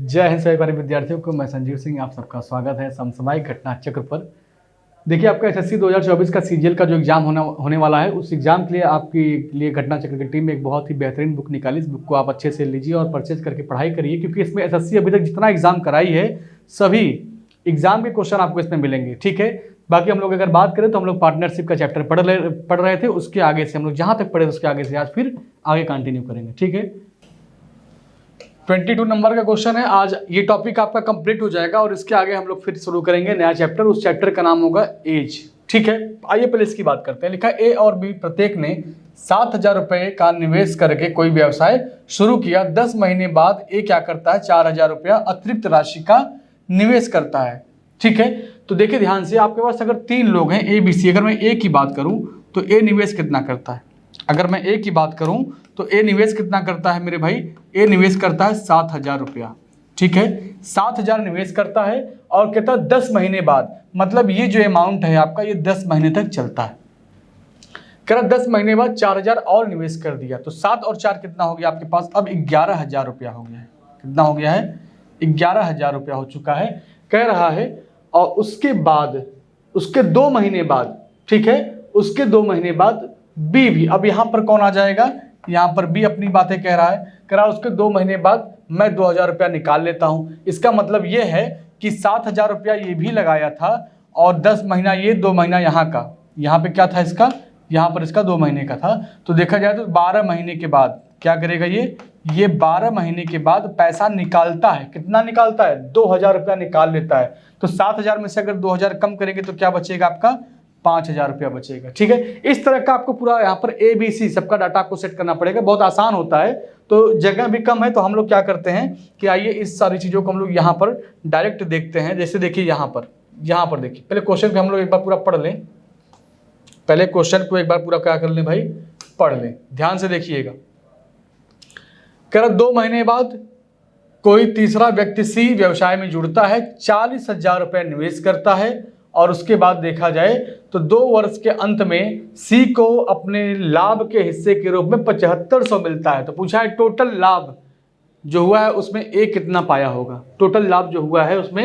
जय हिंद सभी प्यारे विद्यार्थियों को। मैं संजीव सिंह, आप सबका स्वागत है समसामयिक घटना चक्र पर। देखिए, आपका एसएससी 2024 का सीजीएल का जो एग्जाम होने वाला है, उस एग्जाम के लिए आपके लिए घटना चक्र की टीम में एक बहुत ही बेहतरीन बुक निकाली। इस बुक को आप अच्छे से लीजिए और परचेज करके पढ़ाई करिए, क्योंकि इसमें एसएससी अभी तक जितना एग्जाम कराई है सभी एग्जाम के क्वेश्चन आपको इसमें मिलेंगे। ठीक है, बाकी हम लोग अगर बात करें तो हम लोग पार्टनरशिप का चैप्टर पढ़ रहे थे, उसके आगे से हम लोग जहाँ तक पढ़े उसके आगे से आज फिर आगे कंटिन्यू करेंगे। ठीक है, 22 नंबर का क्वेश्चन है। आज ये टॉपिक आपका कंप्लीट हो जाएगा और इसके आगे हम लोग फिर शुरू करेंगे नया चैप्टर। उस चैप्टर का नाम होगा एज। ठीक है, आइए पहले इसकी बात करते हैं। लिखा है ए और बी प्रत्येक ने 7,000 रुपये का निवेश करके कोई व्यवसाय शुरू किया। 10 महीने बाद ए क्या करता है, 4,000 रुपया अतिरिक्त राशि का निवेश करता है। ठीक है, तो देखिए ध्यान से, आपके पास अगर 3 लोग हैं ए बी सी, अगर मैं ए की बात करूं तो ए निवेश कितना करता है। अगर मैं ए की बात करूं तो ए निवेश कितना करता है मेरे भाई, ए निवेश करता है 7,000 रुपया। ठीक है, 7,000 निवेश करता है और कहता है 10 महीने बाद, मतलब ये जो अमाउंट है आपका ये 10 महीने तक चलता है। कह रहा 10 महीने बाद 4,000 और निवेश कर दिया, तो 7 और 4 कितना हो गया आपके पास, अब 11,000 रुपया हो गया है। कितना हो गया है, 11,000 रुपया हो चुका है। कह रहा है और उसके बाद उसके 2 महीने बाद, ठीक है, उसके 2 महीने बाद बी भी, अब यहाँ पर कौन आ जाएगा, यहाँ पर बी अपनी बातें कह रहा है। कह रहा है उसके 2 महीने बाद मैं 2,000 रुपया निकाल लेता हूँ। इसका मतलब ये है कि 7,000 रुपया ये भी लगाया था और 10 महीना ये, 2 महीना यहाँ का, यहाँ पे क्या था इसका, यहाँ पर इसका 2 महीने का था। तो देखा जाए तो 12 महीने के बाद क्या करेगा ये 12 महीने के बाद पैसा निकालता है। कितना निकालता है, 2,000 रुपया निकाल लेता है। तो 7,000 में से अगर 2,000 कम करेंगे तो क्या बचेगा आपका, 5,000 रुपया बचेगा। ठीक है, इस तरह का आपको पूरा यहाँ पर ए बी सी सबका डाटा आपको सेट करना पड़ेगा। बहुत आसान होता है, तो जगह भी कम है, तो हम लोग क्या करते हैं कि आइए इस सारी चीज़ों को हम लोग यहाँ पर डायरेक्ट देखते हैं। जैसे देखिए यहाँ पर देखिए, पहले क्वेश्चन को हम लोग एक बार पूरा पढ़ लें। पहले क्वेश्चन को एक बार पूरा क्या कर लें भाई, पढ़ लें, ध्यान से देखिएगा। कह रहा 2 महीने बाद कोई तीसरा व्यक्ति सी व्यवसाय में जुड़ता है, 40,000 रुपये निवेश करता है और उसके बाद देखा जाए तो 2 वर्ष के अंत में सी को अपने लाभ के हिस्से के रूप में 7,500 मिलता है। तो पूछा है टोटल लाभ जो हुआ है उसमें ए कितना पाया होगा, टोटल लाभ जो हुआ है उसमें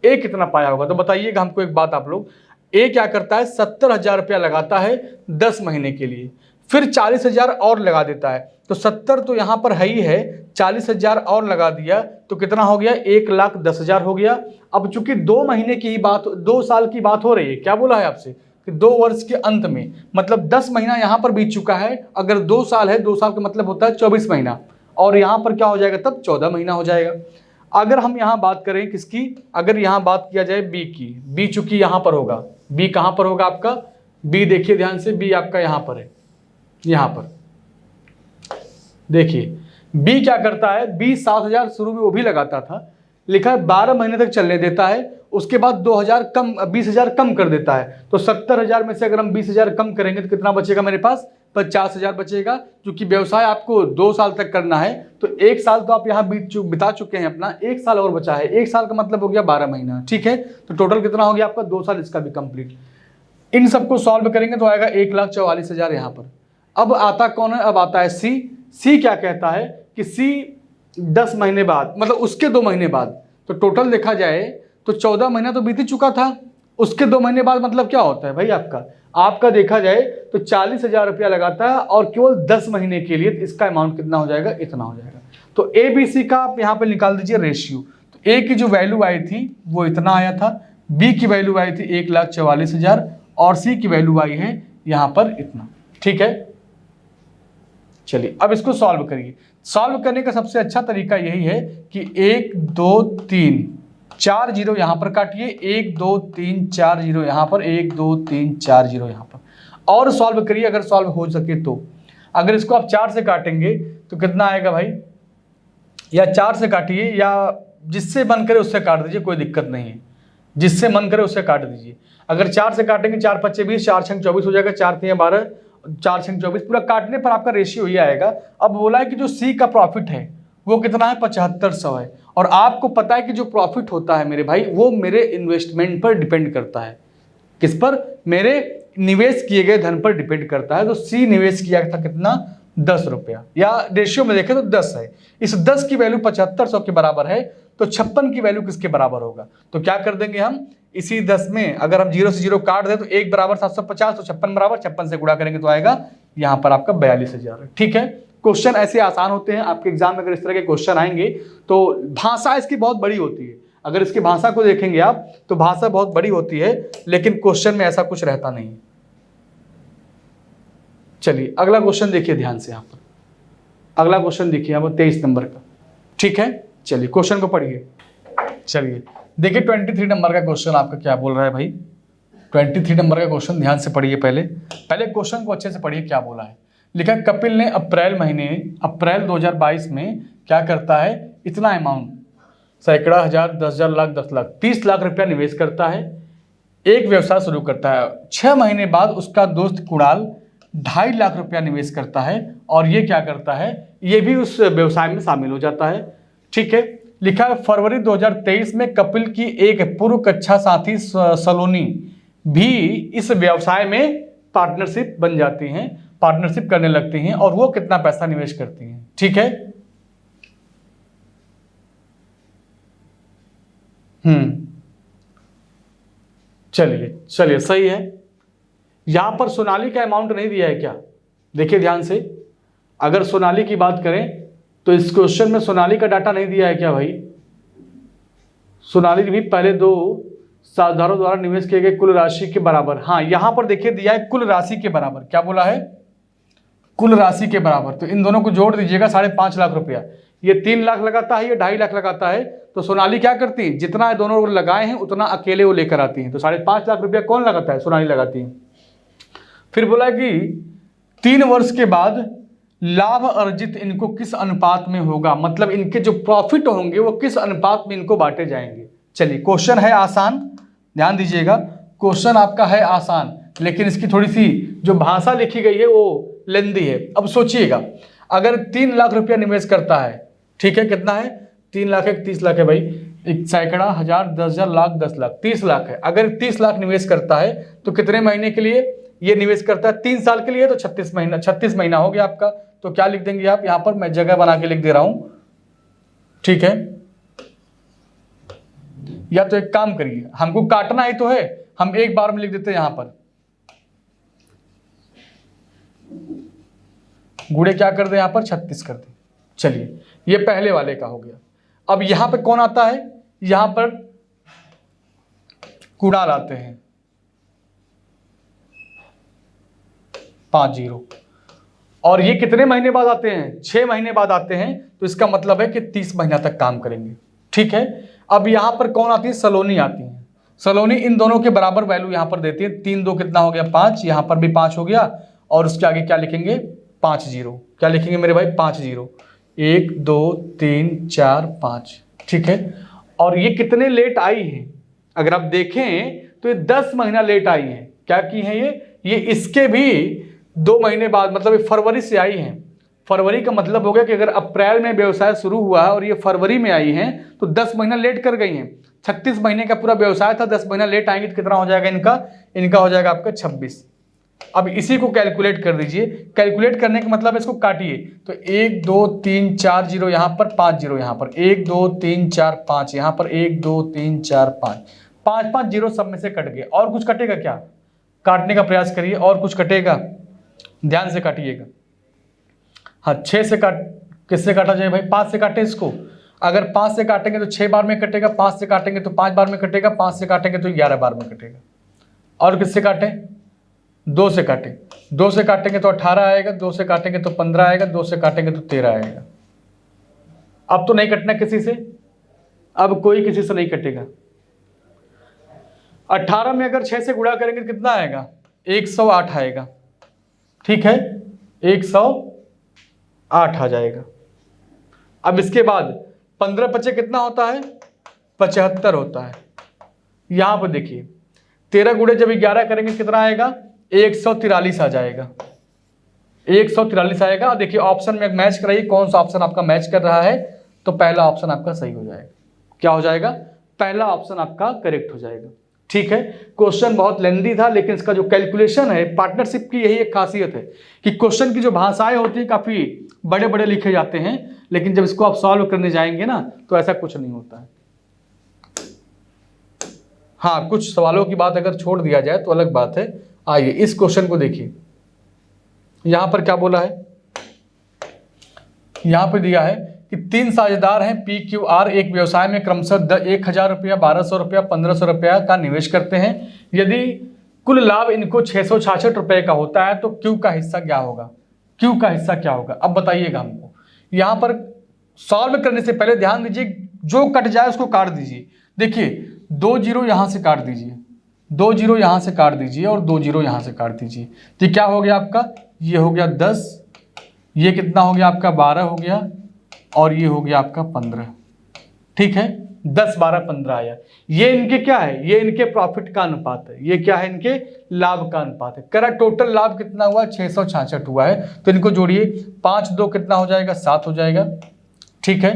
ए कितना पाया होगा। तो बताइएगा हमको एक बात आप लोग, ए क्या करता है, 70,000 रुपया लगाता है 10 महीने के लिए, फिर 40,000 और लगा देता है। तो 70 तो यहाँ पर है ही है, 40,000 और लगा दिया तो कितना हो गया, 1,10,000 हो गया। अब चूंकि 2 महीने की ही बात, 2 साल की बात हो रही है, क्या बोला है आपसे कि 2 वर्ष के अंत में, मतलब 10 महीना यहाँ पर बीत चुका है। अगर 2 साल है, 2 साल का मतलब होता है 24 महीना, और यहाँ पर क्या हो जाएगा, तब 14 महीना हो जाएगा। अगर हम यहाँ बात करें किसकी, अगर यहाँ बात किया जाए बी की, बी चूंकि यहाँ पर होगा, बी कहाँ पर होगा आपका, बी देखिए ध्यान से, बी आपका यहाँ पर है, यहाँ पर देखिए बी क्या करता है, बी 7,000 शुरू में वो भी लगाता था, लिखा है 12 महीने तक चलने देता है, उसके बाद 2,000 कम, 20,000 कम कर देता है। तो 70,000 में से अगर हम 20,000 कम करेंगे तो कितना बचेगा मेरे पास, 50,000 बचेगा। क्योंकि व्यवसाय आपको 2 साल तक करना है, तो 1 साल तो आप यहाँ बिता चुके हैं अपना, 1 साल और बचा है, 1 साल का मतलब हो गया 12 महीना। ठीक है, तो टोटल कितना हो गया आपका, 2 साल इसका भी कंप्लीट। इन सबको सॉल्व करेंगे तो आएगा 1,44,000 यहाँ पर। अब आता कौन है, अब आता है सी। सी क्या कहता है कि सी 10 महीने बाद, मतलब उसके 2 महीने बाद, तो टोटल देखा जाए तो 14 महीना तो बीत ही चुका था, उसके 2 महीने बाद मतलब क्या होता है भाई आपका देखा जाए तो 40,000 रुपया लगाता है और केवल 10 महीने के लिए, इसका अमाउंट कितना हो जाएगा, इतना हो जाएगा। तो ए बी सी का आप यहाँ पे निकाल दीजिए रेशियो। तो ए की जो वैल्यू आई थी वो इतना आया था, बी की वैल्यू आई थी 1,44,000 और सी की वैल्यू आई है यहाँ पर इतना। ठीक है, चलिए अब इसको सॉल्व करिए। सॉल्व करने का सबसे अच्छा तरीका यही है कि 1 2 3 4 जीरो यहाँ पर काटिए, 1 2 3 4 जीरो यहाँ पर, 1 2 3 4 जीरो यहाँ पर, और सॉल्व करिए अगर सॉल्व हो सके तो। अगर इसको आप 4 से काटेंगे तो कितना आएगा भाई, या 4 से काटिए या जिससे मन करे उससे काट दीजिए, कोई दिक्कत नहीं है, जिससे मन करे उससे काट दीजिए। अगर 4 से काटेंगे, 4 5 20, 4 6 24 हो जाएगा, 4 3 12, 4 6 24, पूरा काटने पर आपका रेशियो ही आएगा। अब बोला है कि जो सी का प्रॉफिट है वो कितना है, 7,500 है। और आपको पता है कि जो प्रॉफिट होता है मेरे भाई वो मेरे इन्वेस्टमेंट पर डिपेंड करता है। किस पर, मेरे निवेश किए गए धन पर डिपेंड करता है। तो सी निवेश किया था कितना, 10 रुपया, या रेशियो में देखें तो 10 है। इस 10 की वैल्यू 7,500 के बराबर है। तो 56 की वैल्यू किसके बराबर होगा? तो क्या कर देंगे हम, इसी 10 में अगर हम 0 से 0 काट दें तो 1 बराबर 750, तो 56 बराबर 56 से गुणा करेंगे तो आएगा यहाँ पर आपका 42,000। ठीक है, क्वेश्चन ऐसे आसान होते हैं। आपके एग्जाम में अगर इस तरह के क्वेश्चन आएंगे तो भाषा इसकी बहुत बड़ी होती है। अगर इसकी भाषा को देखेंगे आप तो भाषा बहुत बड़ी होती है, लेकिन क्वेश्चन में ऐसा कुछ रहता नहीं। चलिए अगला क्वेश्चन देखिए ध्यान से। यहाँ पर अगला क्वेश्चन देखिए यहाँ पर 23 नंबर का। ठीक है, चलिए क्वेश्चन को पढ़िए। चलिए देखिए 23 नंबर का क्वेश्चन आपका क्या बोल रहा है भाई। 23 नंबर का क्वेश्चन ध्यान से पढ़िए। पहले क्वेश्चन को अच्छे से पढ़िए क्या बोला है। लिखा है कपिल ने अप्रैल 2022 में क्या करता है, इतना अमाउंट, सैकड़ा, हजार, 10,000, लाख, 10 लाख, 30 लाख रुपया निवेश करता है, एक व्यवसाय शुरू करता है। 6 महीने बाद उसका दोस्त कुणाल 2.5 लाख रुपया निवेश करता है और ये क्या करता है, ये भी उस व्यवसाय में शामिल हो जाता है। ठीक है, लिखा है फरवरी 2023 में कपिल की एक पूर्व कक्षा साथी सलोनी भी इस व्यवसाय में पार्टनरशिप बन जाती हैं, पार्टनरशिप करने लगती हैं और वो कितना पैसा निवेश करती हैं। ठीक है, चलिए सही है। यहां पर सोनाली का अमाउंट नहीं दिया है क्या, देखिए ध्यान से। अगर सोनाली की बात करें तो इस क्वेश्चन में सोनाली का डाटा नहीं दिया है क्या भाई। सोनाली भी पहले 2 साझेदारों द्वारा निवेश किए गए कुल राशि के बराबर, हाँ यहां पर देखिए दिया है कुल राशि के बराबर। क्या बोला है, कुल राशि के बराबर। तो इन दोनों को जोड़ दीजिएगा, 5.5 लाख रुपया। ये 3 लाख लगाता है, ये 2.5 लाख लगाता है। तो सोनाली क्या करती है, जितना दोनों लगाए हैं उतना अकेले वो लेकर आती हैं। तो 5.5 लाख रुपया कौन लगाता है, सोनाली लगाती है। फिर बोला कि 3 वर्ष के बाद लाभ अर्जित इनको किस अनुपात में होगा, मतलब इनके जो प्रॉफिट होंगे वो किस अनुपात में इनको बांटे जाएंगे। चलिए क्वेश्चन है आसान, ध्यान दीजिएगा। क्वेश्चन आपका है आसान, लेकिन इसकी थोड़ी सी जो भाषा लिखी गई है वो लेंदी है। अब सोचिएगा, अगर 3 लाख रुपया निवेश करता है, ठीक है, कितना है, 3 लाख है, 30 लाख है भाई, एक सैकड़ा, हजार, 10,000, लाख, 10 लाख, 30 लाख है। अगर 30 लाख निवेश करता है तो कितने महीने के लिए ये निवेश करता है, 3 साल के लिए, तो 36 महीना हो गया आपका। तो क्या लिख देंगे आप, यहाँ पर मैं जगह बना के लिख दे रहा हूं। ठीक है, या तो एक काम करिए, हमको काटना ही तो है, हम एक बार में लिख देते हैं। यहां पर गुड़े क्या कर दे, यहां पर 36 कर दे। चलिए ये पहले वाले का हो गया। अब यहां पे कौन आता है, यहां पर कुणाल आते हैं, 50, और ये कितने महीने बाद आते हैं, 6 महीने बाद आते हैं। तो इसका मतलब है कि 30 महीना तक काम करेंगे। ठीक है, अब यहां पर कौन आती है, सलोनी आती है। सलोनी इन दोनों के बराबर वैल्यू यहां पर देती है। 3 2 कितना हो गया, 5, यहां पर भी 5 हो गया, और उसके आगे क्या लिखेंगे, 5 0। क्या लिखेंगे मेरे भाई, 5 0, 1 2 3 4 5। ठीक है, और ये कितने लेट आई है, अगर आप देखें तो ये 10 महीना लेट आई है। क्या की है ये इसके भी 2 महीने बाद, मतलब ये फरवरी से आई हैं। फरवरी का मतलब हो गया कि अगर अप्रैल में व्यवसाय शुरू हुआ है और ये फरवरी में आई हैं तो 10 महीना लेट कर गई हैं। 36 महीने का पूरा व्यवसाय था, 10 महीना लेट आएंगे तो कितना हो जाएगा इनका हो जाएगा आपका 26। अब इसी को कैलकुलेट कर दीजिए। कैलकुलेट करने का मतलब इसको काटिए, तो 1 2 3 4 0 यहाँ पर, 5 0 यहाँ पर, 1 2 3 4 5 यहाँ पर, 1 2 3 4 5, 5 5 0 सब में से कट गए। और कुछ कटेगा क्या, काटने का प्रयास करिए, और कुछ कटेगा, ध्यान से काटिएगा। हाँ 6 से काट, किससे काटा जाए भाई, 5 से काटे इसको। अगर 5 से काटेंगे तो 6 बार में कटेगा, 5 से काटेंगे तो 5 बार में कटेगा, 5 से काटेंगे तो 11 बार में कटेगा। और किससे काटें, 2 से काटें, 2 से काटेंगे तो 18 आएगा, 2 से काटेंगे तो 15 आएगा, 2 से काटेंगे तो 13 आएगा। अब तो नहीं कटना किसी से, अब कोई किसी से नहीं कटेगा। 18 में अगर 6 से गुणा करेंगे तो कितना आएगा, 108 आएगा। ठीक है, 108 आ जाएगा। अब इसके बाद 15 पचे कितना होता है, 75 होता है। यहां पर देखिए 13 गुणे जब 11 करेंगे कितना आएगा, 143 आ जाएगा। 143 आएगा। देखिए ऑप्शन में मैच कराइए, कौन सा ऑप्शन आपका मैच कर रहा है, तो पहला ऑप्शन आपका सही हो जाएगा। क्या हो जाएगा, पहला ऑप्शन आपका करेक्ट हो जाएगा। ठीक है, क्वेश्चन बहुत लेंदी था, लेकिन इसका जो कैलकुलेशन है, पार्टनरशिप की यही एक खासियत है कि क्वेश्चन की जो भाषाएं होती है काफी बड़े बड़े लिखे जाते हैं, लेकिन जब इसको आप सॉल्व करने जाएंगे ना तो ऐसा कुछ नहीं होता है। हाँ, कुछ सवालों की बात अगर छोड़ दिया जाए तो अलग बात है। आइए इस क्वेश्चन को देखिए, यहां पर क्या बोला है, यहां पर दिया है कि 3 साझेदार हैं पी क्यू आर एक व्यवसाय में क्रमशः 1000 रुपया, 1200 रुपया, 1500 रुपया का निवेश करते हैं। यदि कुल लाभ इनको 666 रुपए का होता है तो क्यू का हिस्सा क्या होगा, क्यू का हिस्सा क्या होगा। अब बताइएगा हमको, यहां पर सॉल्व करने से पहले ध्यान दीजिए, जो कट जाए उसको काट दीजिए। देखिए 2 जीरो यहां से काट दीजिए, 2 जीरो यहां से काट दीजिए और 2 जीरो यहां से काट दीजिए। तो क्या हो गया आपका, ये हो गया 10, ये कितना हो गया आपका 12 हो गया, और ये हो गया आपका 15। ठीक है, 10, 12, 15 आया। ये इनके क्या है, ये इनके प्रॉफिट का अनुपात है, ये क्या है, इनके लाभ का अनुपात है। करा टोटल लाभ कितना हुआ, 666 हुआ है। तो इनको जोड़िए, 5 2 कितना हो जाएगा, 7 हो जाएगा। ठीक है,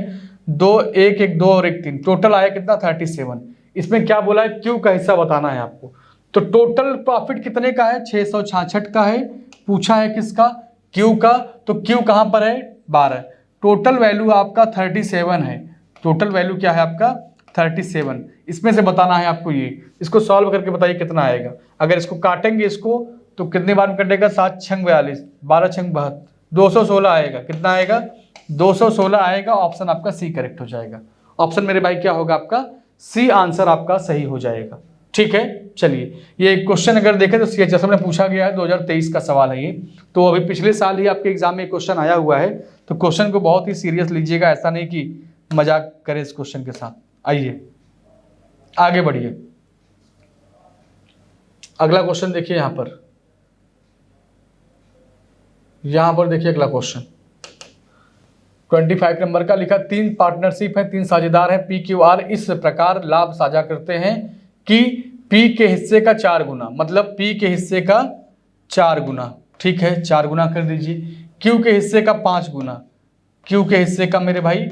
2 1 1 2 और 1 3, टोटल आया कितना, 37। इसमें क्या बोला है, क्यू का हिस्सा बताना है आपको। तो टोटल प्रॉफिट कितने का है, 666 का है। पूछा है किसका, क्यू का। तो क्यू कहां पर है, 12। टोटल वैल्यू आपका 37 है। टोटल वैल्यू क्या है आपका, 37। इसमें से बताना है आपको ये, इसको सॉल्व करके बताइए कितना आएगा। अगर इसको काटेंगे इसको तो कितने बार में कटेगा, 7 6 42, 12 6 72, 216 आएगा। कितना आएगा, 216 आएगा। ऑप्शन आपका सी करेक्ट हो जाएगा। ऑप्शन मेरे भाई क्या होगा आपका, सी आंसर आपका सही हो जाएगा। ठीक है, चलिए ये क्वेश्चन अगर देखें तो CHSL में पूछा गया है, 2023 का सवाल है ये। तो अभी पिछले साल ही आपके एग्जाम में क्वेश्चन आया हुआ है, तो क्वेश्चन को बहुत ही सीरियस लीजिएगा, ऐसा नहीं कि मजाक करें इस क्वेश्चन के साथ। आइए आगे बढ़िए, अगला क्वेश्चन देखिए। यहां पर देखिए अगला क्वेश्चन 25 नंबर का लिखा, 3 पार्टनरशिप है, 3 साझेदार हैं PQR इस प्रकार लाभ साझा करते हैं कि P के हिस्से का 4 गुना, मतलब P के हिस्से का 4 गुना। ठीक है, 4 गुना कर दीजिए। Q के हिस्से का 5 गुना, Q के हिस्से का मेरे भाई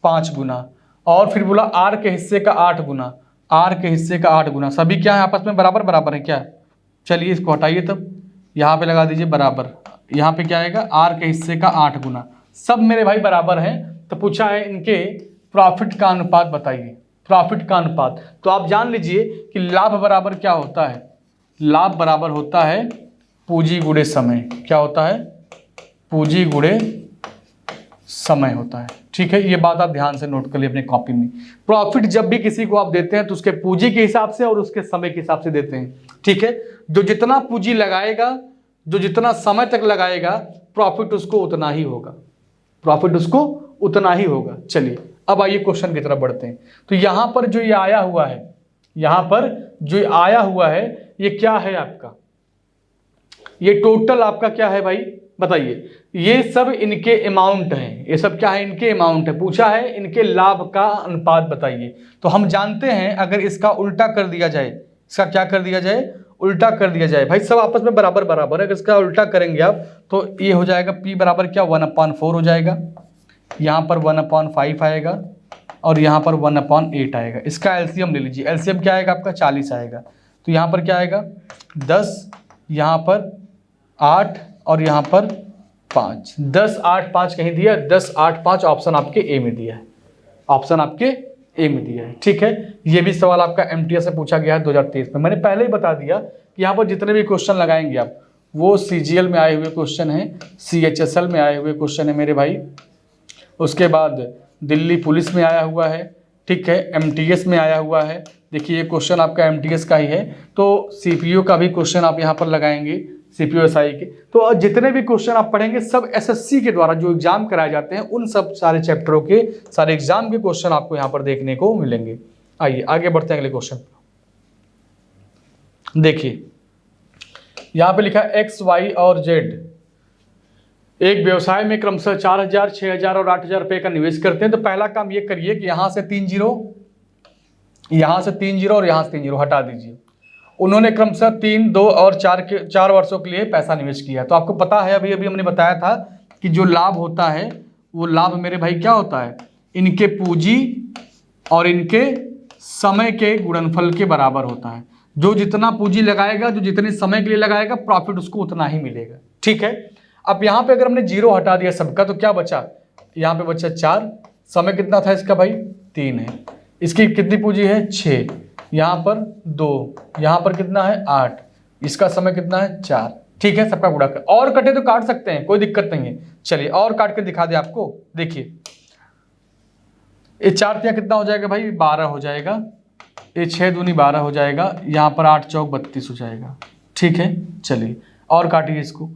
5 गुना, और फिर बोला R के हिस्से का 8 गुना, R के हिस्से का 8 गुना। सभी क्या है, आपस में बराबर बराबर है क्या। चलिए इसको हटाइए, तब यहाँ पे लगा दीजिए बराबर। यहाँ पे क्या आएगा, R के हिस्से का 8 गुना। सब मेरे भाई बराबर हैं। तो पूछा है इनके प्रॉफिट का अनुपात बताइए, प्रॉफिट का अनुपात। तो आप जान लीजिए कि लाभ बराबर क्या होता है, लाभ बराबर होता है पूंजी गुणे समय। क्या होता है, पूंजी गुणे समय होता है। ठीक है, ये बात आप ध्यान से नोट कर लिए अपने कॉपी में। प्रॉफिट जब भी किसी को आप देते हैं तो उसके पूंजी के हिसाब से और उसके समय के हिसाब से देते हैं। ठीक है, जो जितना पूंजी लगाएगा, जो जितना समय तक लगाएगा, प्रॉफिट उसको उतना ही होगा, प्रॉफिट उसको उतना ही होगा। चलिए अब आइए क्वेश्चन की तरफ बढ़ते हैं। तो यहां पर जो ये आया हुआ है, यहां पर जो आया हुआ है, ये क्या है आपका, ये टोटल आपका क्या है भाई बताइए। ये सब इनके अमाउंट हैं, ये सब क्या है, इनके अमाउंट है। पूछा है इनके लाभ का अनुपात बताइए। तो हम जानते हैं अगर इसका उल्टा कर दिया जाए, इसका क्या कर दिया जाए, उल्टा कर दिया जाए। भाई सब आपस में बराबर बराबर है, अगर इसका उल्टा करेंगे आप तो ये हो जाएगा P बराबर क्या, 1/4 हो जाएगा। यहाँ पर 1/5 आएगा और यहाँ पर 1/8 आएगा। इसका एलसीएम ले लीजिए, एलसीएम क्या आएगा आपका, 40 आएगा। तो यहाँ पर क्या आएगा, 10, यहाँ पर 8 और यहाँ पर 5। 10 8 5 कहीं दिया, 10 8 5 ऑप्शन आपके ए में दिया है, ऑप्शन आपके ए में दिया है। ठीक है, ये भी सवाल आपका MTS से पूछा गया है 2023 में। मैंने पहले ही बता दिया कि यहाँ पर जितने भी क्वेश्चन लगाएंगे आप, वो CGL में आए हुए क्वेश्चन हैं, CHSL में आए हुए क्वेश्चन है मेरे भाई, उसके बाद दिल्ली पुलिस में आया हुआ है। ठीक है, MTS में आया हुआ है। देखिए ये क्वेश्चन आपका MTS का ही है। तो CPO का भी क्वेश्चन आप यहाँ पर लगाएंगे, CPO SI के। तो जितने भी क्वेश्चन आप पढ़ेंगे सब SSC के द्वारा जो एग्जाम कराए जाते हैं, उन सब सारे चैप्टरों के सारे एग्जाम के क्वेश्चन आपको यहाँ पर देखने को मिलेंगे। आइए आगे बढ़ते हैं अगले क्वेश्चन। देखिए यहाँ पे लिखा है X, Y और Z एक व्यवसाय में क्रमशः 4000, 6000 और 8000 रुपये का निवेश करते हैं। तो पहला काम ये करिए कि यहाँ से 3 जीरो, यहाँ से 3 जीरो और यहाँ से 3 जीरो हटा दीजिए। उन्होंने क्रमशः 3, 2 और 4 वर्षों के लिए पैसा निवेश किया। तो आपको पता है, अभी हमने बताया था कि जो लाभ होता है वो लाभ मेरे भाई क्या होता है, इनके पूंजी और इनके समय के गुणनफल के बराबर होता है। जो जितना पूंजी लगाएगा, जो जितने समय के लिए लगाएगा, प्रॉफिट उसको उतना ही मिलेगा। ठीक है, अब यहाँ पे अगर हमने जीरो हटा दिया सबका तो क्या बचा, यहाँ पे बचा 4, समय कितना था इसका भाई 3 है, इसकी कितनी पूंजी है 6, यहाँ पर 2, यहाँ पर कितना है 8, इसका समय कितना है 4। ठीक है, सबका गुणा कर, और कटे तो काट सकते हैं, कोई दिक्कत नहीं है। चलिए और काट के दिखा दे आपको, देखिए ये 4 तिया कितना हो जाएगा भाई 12 हो जाएगा, ये 6 दूनी 12 हो जाएगा, यहाँ पर 8 चौक 32 हो जाएगा। ठीक है, चलिए और काटिए इसको,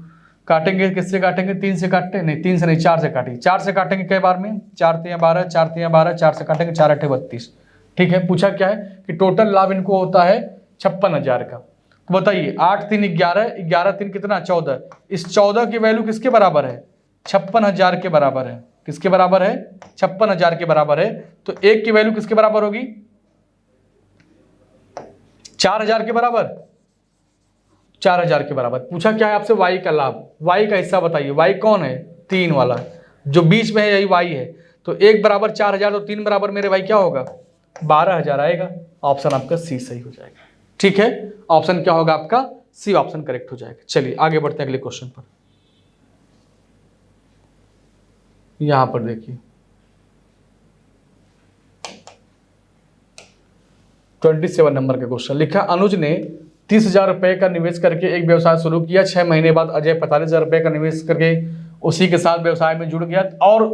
काटेंगे किससे काटेंगे, 3 से काटते नहीं, 3 से नहीं 4 से काटिए, 4 से काटेंगे कई बार में, 4 तिया 12, 4 तिया 12, 4 से काटेंगे 4 8 32। ठीक है, पूछा क्या है कि टोटल लाभ इनको होता है 56,000 का। तो बताइए 8 3 11, 11 3 कितना 14, इस 14 की वैल्यू किसके बराबर है 56,000 के बराबर है, किसके बराबर है 56,000 के बराबर है। तो 1 की वैल्यू किसके बराबर होगी 4,000 के बराबर, 4,000 के बराबर। पूछा क्या है आपसे y का लाभ, y का हिस्सा बताइए, y कौन है 3 वाला जो बीच में है यही y है। तो 1 बराबर 4,000 तो 3 बराबर मेरे भाई क्या होगा 12,000 आएगा। ऑप्शन आपका सी सही हो जाएगा। ठीक है, ऑप्शन क्या होगा आपका सी ऑप्शन करेक्ट हो जाएगा। चलिए आगे बढ़ते हैं अगले क्वेश्चन पर। यहां पर देखिए 27 नंबर का क्वेश्चन लिखा, अनुज ने 30,000 रुपए का निवेश करके एक व्यवसाय शुरू किया। 6 महीने बाद अजय 45,000 रुपए का निवेश करके उसी के साथ व्यवसाय में जुड़ गया। और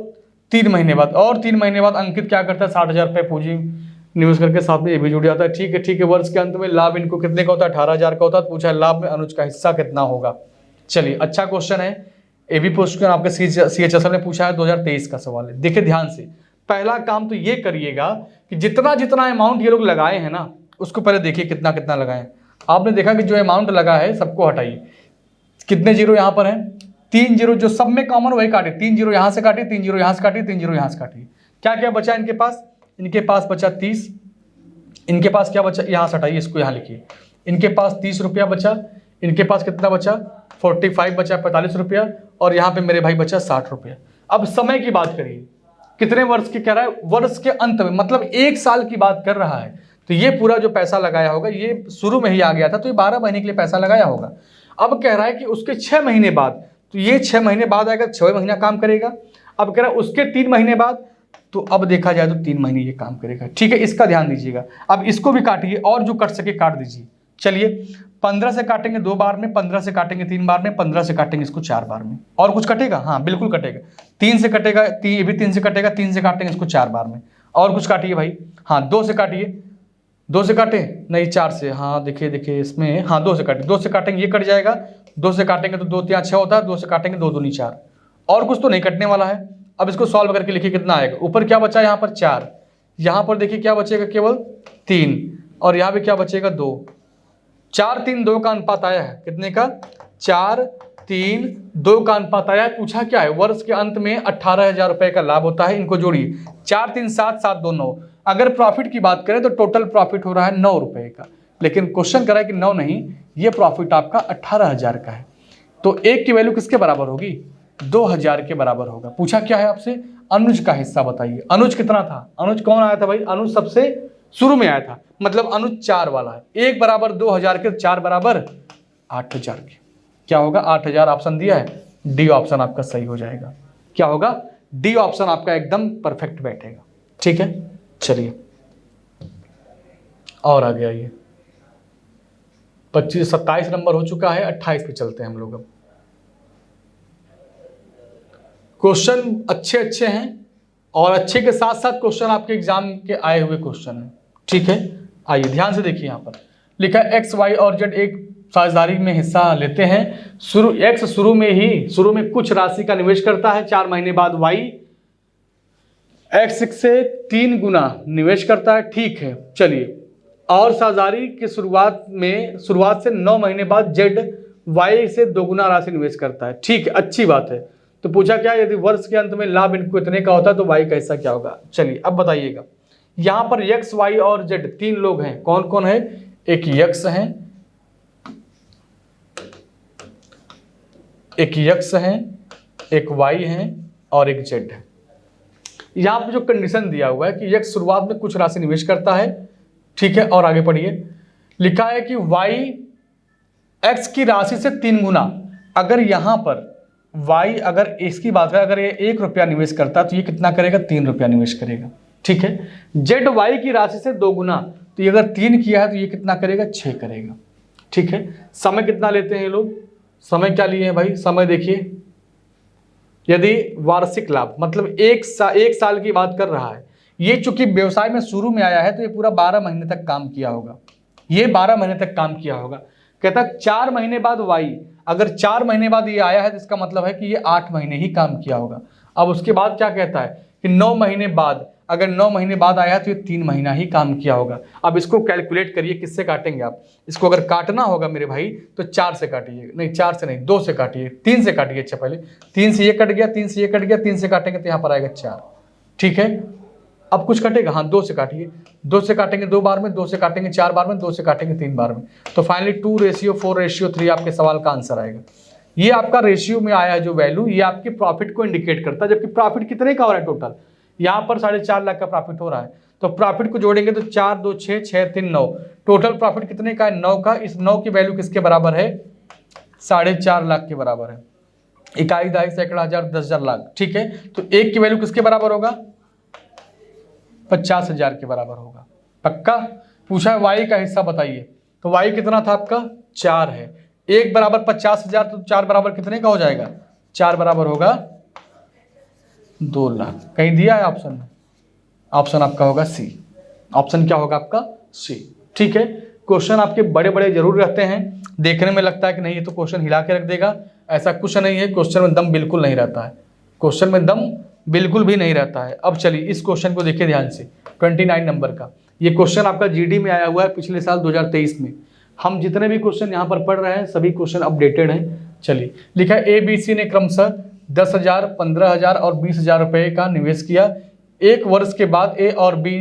3 महीने बाद अंकित क्या करता है 60,000 रुपए पूंजी निवेश करके साथ में ये भी जुड़ जाता है। ठीक है, वर्ष के अंत में लाभ इनको कितने का होता है 18,000 का होता है। पूछा है लाभ में अनुज का हिस्सा कितना होगा। चलिए अच्छा क्वेश्चन है, ये भी क्वेश्चन आपके CHSL ने पूछा है, 2023 का सवाल है। देखिए ध्यान से, पहला काम तो ये करिएगा कि जितना जितना अमाउंट ये लोग लगाए हैं ना उसको पहले देखिए कितना कितना लगाए। आपने देखा कि जो अमाउंट लगा है सबको हटाइए, कितने जीरो यहाँ पर हैं 3 जीरो, जो सब में कॉमन वही काटे, 3 जीरो यहाँ से काटिए, 3 जीरो यहाँ से काटिए, 3 जीरो यहाँ से काटिए। क्या क्या बचा इनके पास, इनके पास बचा 30, इनके पास क्या बचा यहाँ से हटाइए, इसको यहाँ लिखिए, इनके पास 30 रुपया बचा, इनके पास कितना बचा 45 बचा 45 रुपया, और यहाँ पे मेरे भाई बचा 60 रुपया। अब समय की बात करिए, कितने वर्ष की कह रहा है, वर्ष के अंत में, मतलब 1 साल की बात कर रहा है। तो ये पूरा जो पैसा लगाया होगा ये शुरू में ही आ गया था, तो ये 12 महीने के लिए पैसा लगाया होगा। अब कह रहा है कि उसके 6 महीने बाद, तो ये 6 महीने बाद आएगा, 6 महीना काम करेगा। अब कह रहा है उसके 3 महीने बाद, तो अब देखा जाए तो 3 महीने ये काम करेगा। ठीक है, इसका ध्यान दीजिएगा। अब इसको भी काटिए, और जो कट सके काट दीजिए। चलिए 15 से काटेंगे 2 बार में, 15 से काटेंगे 3 बार में, 15 से काटेंगे इसको 4 बार में। और कुछ कटेगा, हाँ बिल्कुल कटेगा, 3 से कटेगा, ये भी 3 से कटेगा, 3 से काटेंगे इसको 4 बार में। और कुछ काटिए भाई, हाँ 2 से काटिए, 2 से काटे नहीं 4 से, हाँ देखिए इसमें, हाँ 2 से काटे, 2 से काटेंगे ये कट जाएगा, 2 से काटेंगे तो 2 3 6 होता है, 2 से काटेंगे 2 दूनी 4। और कुछ तो नहीं कटने वाला है। अब इसको सॉल्व करके लिखिए कितना आएगा। ऊपर क्या बचा यहाँ पर 4, यहाँ पर देखिए क्या बचेगा केवल 3, और यहाँ पे क्या बचेगा 2। 4 3 2 का अनुपात आया है, कितने का 4 3 2 का अनुपात आया है। पूछा क्या है, वर्ष के अंत में 18,000 रुपए का लाभ होता है। इनको जोड़िए, 4 3 7 7 2 9। अगर प्रॉफिट की बात करें तो टोटल प्रॉफिट हो रहा है 9 रुपए का, लेकिन क्वेश्चन करा है कि 9 नहीं, ये प्रॉफिट आपका 18,000 का है। तो 1 की वैल्यू किसके बराबर होगी 2,000 के बराबर होगा। पूछा क्या है आपसे, अनुज का हिस्सा बताइए। अनुज कितना था, अनुज कौन आया था भाई, अनुज सबसे शुरू में आया था, मतलब अनुज 4 वाला है। 1 बराबर 2,000 के, 4 बराबर 8,000 के, क्या होगा 8,000 ऑप्शन दिया है, डी ऑप्शन आपका सही हो जाएगा। क्या होगा, डी ऑप्शन आपका एकदम परफेक्ट बैठेगा। ठीक है, चलिए और आगे आइए। 27 नंबर हो चुका है, 28 पे चलते हैं हम लोग। अब क्वेश्चन अच्छे हैं, और अच्छे के साथ साथ क्वेश्चन आपके एग्जाम के आए हुए क्वेश्चन हैं। ठीक है, आइए ध्यान से देखिए। यहाँ पर लिखा एक्स वाई और जेड एक साझेदारी में हिस्सा लेते हैं। एक्स शुरू में कुछ राशि का निवेश करता है। 4 महीने बाद वाई एक्स से 3 गुना निवेश करता है। ठीक है, चलिए, और साझेदारी की शुरुआत से 9 महीने बाद जेड वाई से 2 गुना राशि निवेश करता है। ठीक है, अच्छी बात है। तो पूछा क्या, यदि वर्ष के अंत में लाभ इनको इतने का होता है तो वाई का हिस्सा क्या होगा। चलिए अब बताइएगा। यहां पर एक्स वाई और जेड 3 लोग हैं। कौन कौन है, एक यक्स है, एक वाई है और एक जेड है। यहां पर जो कंडीशन दिया हुआ है कि एक्स शुरुआत में कुछ राशि निवेश करता है। ठीक है, और आगे पढ़िए। लिखा है कि वाई एक्स की राशि से 3 गुना। अगर यहां पर वाई अगर इसकी बात करें, अगर ये 1 रुपया निवेश करता है तो ये कितना करेगा, 3 रुपया निवेश करेगा। ठीक है, जेड वाई की राशि से 2 गुना, तो ये अगर 3 किया है तो ये कितना करेगा, 6 करेगा। ठीक है, समय कितना लेते हैं ये लोग, समय क्या लिए हैं भाई, समय देखिए, यदि वार्षिक लाभ मतलब एक साल की बात कर रहा है, ये चूंकि व्यवसाय में शुरू में आया है तो ये पूरा 12 महीने तक काम किया होगा, ये 12 महीने तक काम किया होगा। कहता 4 महीने बाद वाई, अगर 4 महीने बाद ये आया है तो इसका मतलब है कि ये 8 महीने ही काम किया होगा। अब उसके बाद क्या कहता है कि 9 महीने बाद, अगर 9 महीने बाद आया तो ये 3 महीना ही काम किया होगा। अब इसको कैलकुलेट करिए, किससे काटेंगे आप, इसको अगर काटना होगा मेरे भाई तो 4 से काटिए, नहीं 4 से नहीं 2 से काटिए, 3 से काटिए। अच्छा पहले 3 से ये कट गया, 3 से ये कट गया, 3 से काटेंगे तो यहाँ पर आएगा 4। ठीक है, अब कुछ कटेगा, हाँ 2 से काटिए, 2 से काटेंगे 2 बार में, 2 से काटेंगे 4 बार में, 2 से काटेंगे 3 बार में, तो फाइनली 2:4:3 आपके सवाल का आंसर आएगा। ये आपका रेशियो में आया है जो वैल्यू, ये आपके प्रॉफिट को इंडिकेट करता है, जबकि प्रॉफिट कितने का हो रहा है टोटल, यहाँ पर 4.5 लाख का प्रॉफिट हो रहा है, तो प्रॉफिट को जोड़ेंगे तो 4 2 6 6 3 9, टोटल प्रॉफिट कितने का है, 9 का। इस 9 की वैल्यू किसके बराबर है, 4.5 लाख के बराबर है। इकाई, दहाई, सैकड़ा, हजार, 10,000, लाख। ठीक है, तो 1 की वैल्यू किसके बराबर होगा, 50,000 के बराबर होगा। पक्का पूछा है वाई का हिस्सा बताइए, तो वाई कितना था आपका, 4 है, 1 बराबर 50,000, तो 4 बराबर कितने का हो जाएगा, 4 बराबर होगा 2 लाख। कहीं दिया है ऑप्शन में, ऑप्शन आपका होगा सी, ऑप्शन क्या होगा आपका, सी। ठीक है, क्वेश्चन आपके बड़े बड़े जरूर रहते हैं, देखने में लगता है कि नहीं ये तो क्वेश्चन हिला के रख देगा, ऐसा कुछ नहीं है, क्वेश्चन में दम बिल्कुल नहीं रहता है, क्वेश्चन में दम बिल्कुल भी नहीं रहता है। अब चलिए इस क्वेश्चन को देखिए ध्यान से, 29 नंबर का ये क्वेश्चन आपका जीडी में आया हुआ है पिछले साल 2023 में। हम जितने भी क्वेश्चन यहाँ पर पढ़ रहे हैं सभी क्वेश्चन अपडेटेड हैं। चलिए लिखा है ABC ने क्रमशः 10,000, 15,000 और 20,000 रुपये का निवेश किया। 1 वर्ष के बाद A और B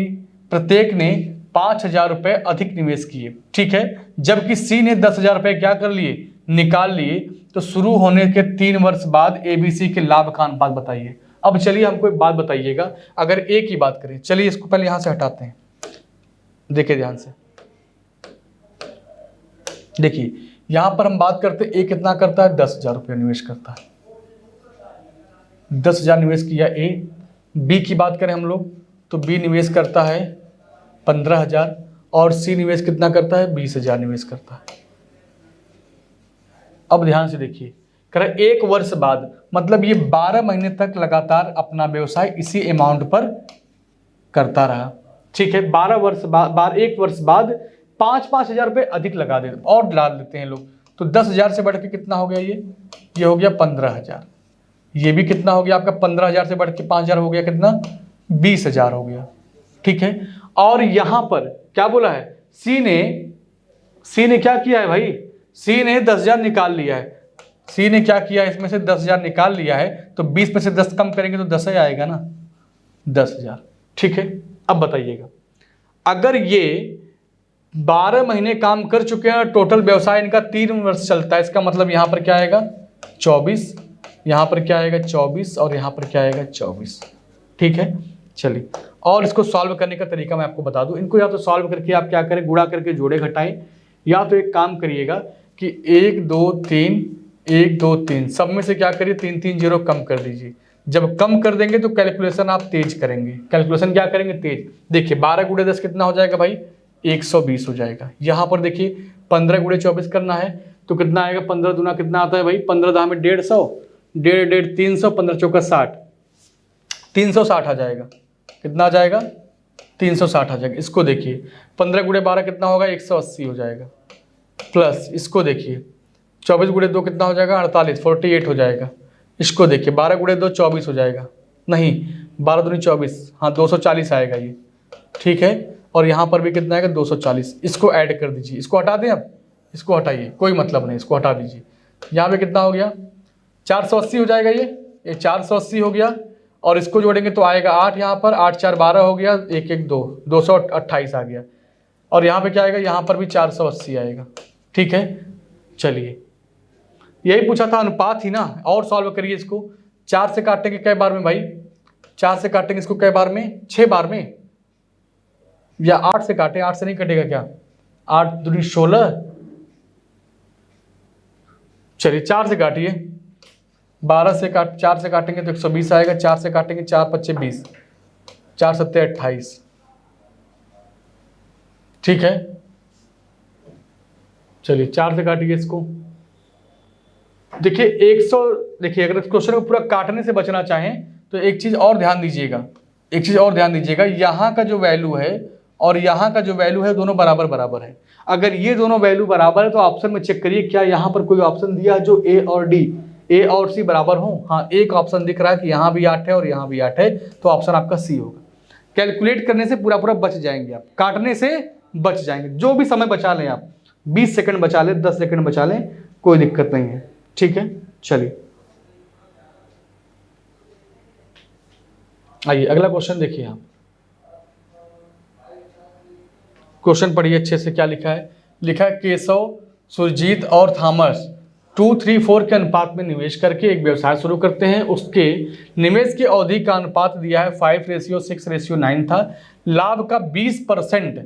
प्रत्येक ने 5,000 रुपये अधिक निवेश किए। ठीक है, जबकि C ने 10,000 रुपये क्या कर लिए, निकाल लिए, तो शुरू होने के 3 वर्ष बाद ABC के लाभ का अनुपात बताइए। अब चलिए हमको एक बात बताइएगा, अगर A की बात करें, चलिए इसको पहले यहां से हटाते हैं, देखिए ध्यान से, देखिए यहां पर हम बात करते हैं A कितना करता है, 10,000 रुपये निवेश करता है, 10,000 निवेश किया A। B की बात करें हम लोग तो B निवेश करता है 15,000 और C निवेश कितना करता है, 20,000 निवेश करता है। अब ध्यान से देखिए, कह 1 वर्ष बाद, मतलब ये 12 महीने तक लगातार अपना व्यवसाय इसी अमाउंट पर करता रहा। ठीक है, 12 वर्ष बाद 1 वर्ष बाद 5,000 रुपये अधिक लगा दे और डाल देते हैं लोग, तो 10,000 से बढ़ के कितना हो गया, ये हो गया 15,000, ये भी कितना हो गया आपका 15,000 से बढ़ के 5,000 हो गया, कितना 20,000 हो गया। ठीक है, और यहां पर क्या बोला है, सी ने क्या किया है भाई, सी ने 10,000 निकाल लिया है, सी ने क्या किया है, इसमें से 10,000 निकाल लिया है, तो 20 में से 10 कम करेंगे तो 10 ही आएगा ना, 10,000। ठीक है, अब बताइएगा, अगर ये 12 महीने काम कर चुके हैं, टोटल व्यवसाय इनका 3 वर्ष चलता है, इसका मतलब यहां पर क्या आएगा 24, यहां पर क्या आएगा 24 और यहां पर क्या आएगा 24। ठीक है, चलिए और इसको सॉल्व करने का तरीका मैं आपको बता दूं। इनको या तो सॉल्व करके आप क्या करें, गुणा करके जोड़े घटाएं, या तो एक काम करिएगा कि 1 2 3 1 2 3 सब में से क्या करिए 3 3 0 कम कर दीजिए। जब कम कर देंगे तो कैलकुलेशन आप तेज करेंगे, कैलकुलेशन क्या करेंगे तेज। देखिए 12 × 10 कितना हो जाएगा भाई, 120 हो जाएगा। यहाँ पर देखिए 15 × 24 करना है तो कितना आएगा, 15 दूना कितना आता है भाई, 15 दाम में 150, 1.5 300, 15 चौका 60, 360 आ जाएगा। कितना आ जाएगा, 360 आ जाएगा। इसको देखिए 15 × 12 कितना होगा, 180 हो जाएगा। प्लस इसको देखिए 24 × 2 कितना हो जाएगा, 48, 48 हो जाएगा। इसको देखिए 12 × 2 24 हो जाएगा, नहीं 12 दूनी 24, हाँ 240 आएगा ये। ठीक है, और यहाँ पर भी कितना आएगा 240। इसको ऐड कर दीजिए, इसको हटा दें, अब इसको हटाइए, कोई मतलब नहीं, इसको हटा दीजिए। यहाँ पे कितना हो गया, 480 हो जाएगा, ये 480 हो गया। और इसको जोड़ेंगे तो आएगा 8, यहाँ पर 8 4 12 हो गया, 1 1 2 228 आ गया। और यहाँ पे क्या आएगा, यहाँ पर भी 480 आएगा। ठीक है, चलिए यही पूछा था, अनुपात ही ना, और सॉल्व करिए इसको। 4 से काटेंगे कई बार में भाई, 4 से काटेंगे इसको कई बार में, 6 बार में, या 8 से काटे, 8 से नहीं कटेगा क्या, 8 दूनी 16, चलिए 4 से काटिए, 12 से 4 से काटेंगे तो 120 आएगा, 4 से काटेंगे 4 पच्चे 20, 4 सत्ते 28। ठीक है, चलिए 4 से काटिए इसको। देखिए 100, देखिए अगर इस क्वेश्चन को पूरा काटने से बचना चाहें तो एक चीज और ध्यान दीजिएगा, एक चीज और ध्यान दीजिएगा, यहाँ का जो वैल्यू है और यहाँ का जो वैल्यू है दोनों बराबर बराबर है। अगर ये दोनों वैल्यू बराबर है तो ऑप्शन में चेक करिए क्या यहाँ पर कोई ऑप्शन दिया है जो ए और डी, ए और सी बराबर हो। हाँ, एक ऑप्शन दिख रहा है कि यहाँ भी 8 है और यहाँ भी 8 है, तो ऑप्शन आपका सी होगा। कैलकुलेट करने से पूरा पूरा बच जाएंगे आप, काटने से बच जाएंगे। जो भी समय बचा लें आप, 20 सेकंड बचा लें, 10 सेकंड बचा लें, कोई दिक्कत नहीं है। ठीक है, चलिए आइए अगला क्वेश्चन देखिए। आप क्वेश्चन पढ़िए अच्छे से, क्या लिखा है। लिखा है केशव, सुरजीत और थॉमस 2, 3, 4 के अनुपात में निवेश करके एक व्यवसाय शुरू करते हैं। उसके निवेश की अवधि का अनुपात दिया है 5:6:9 था। लाभ का 20%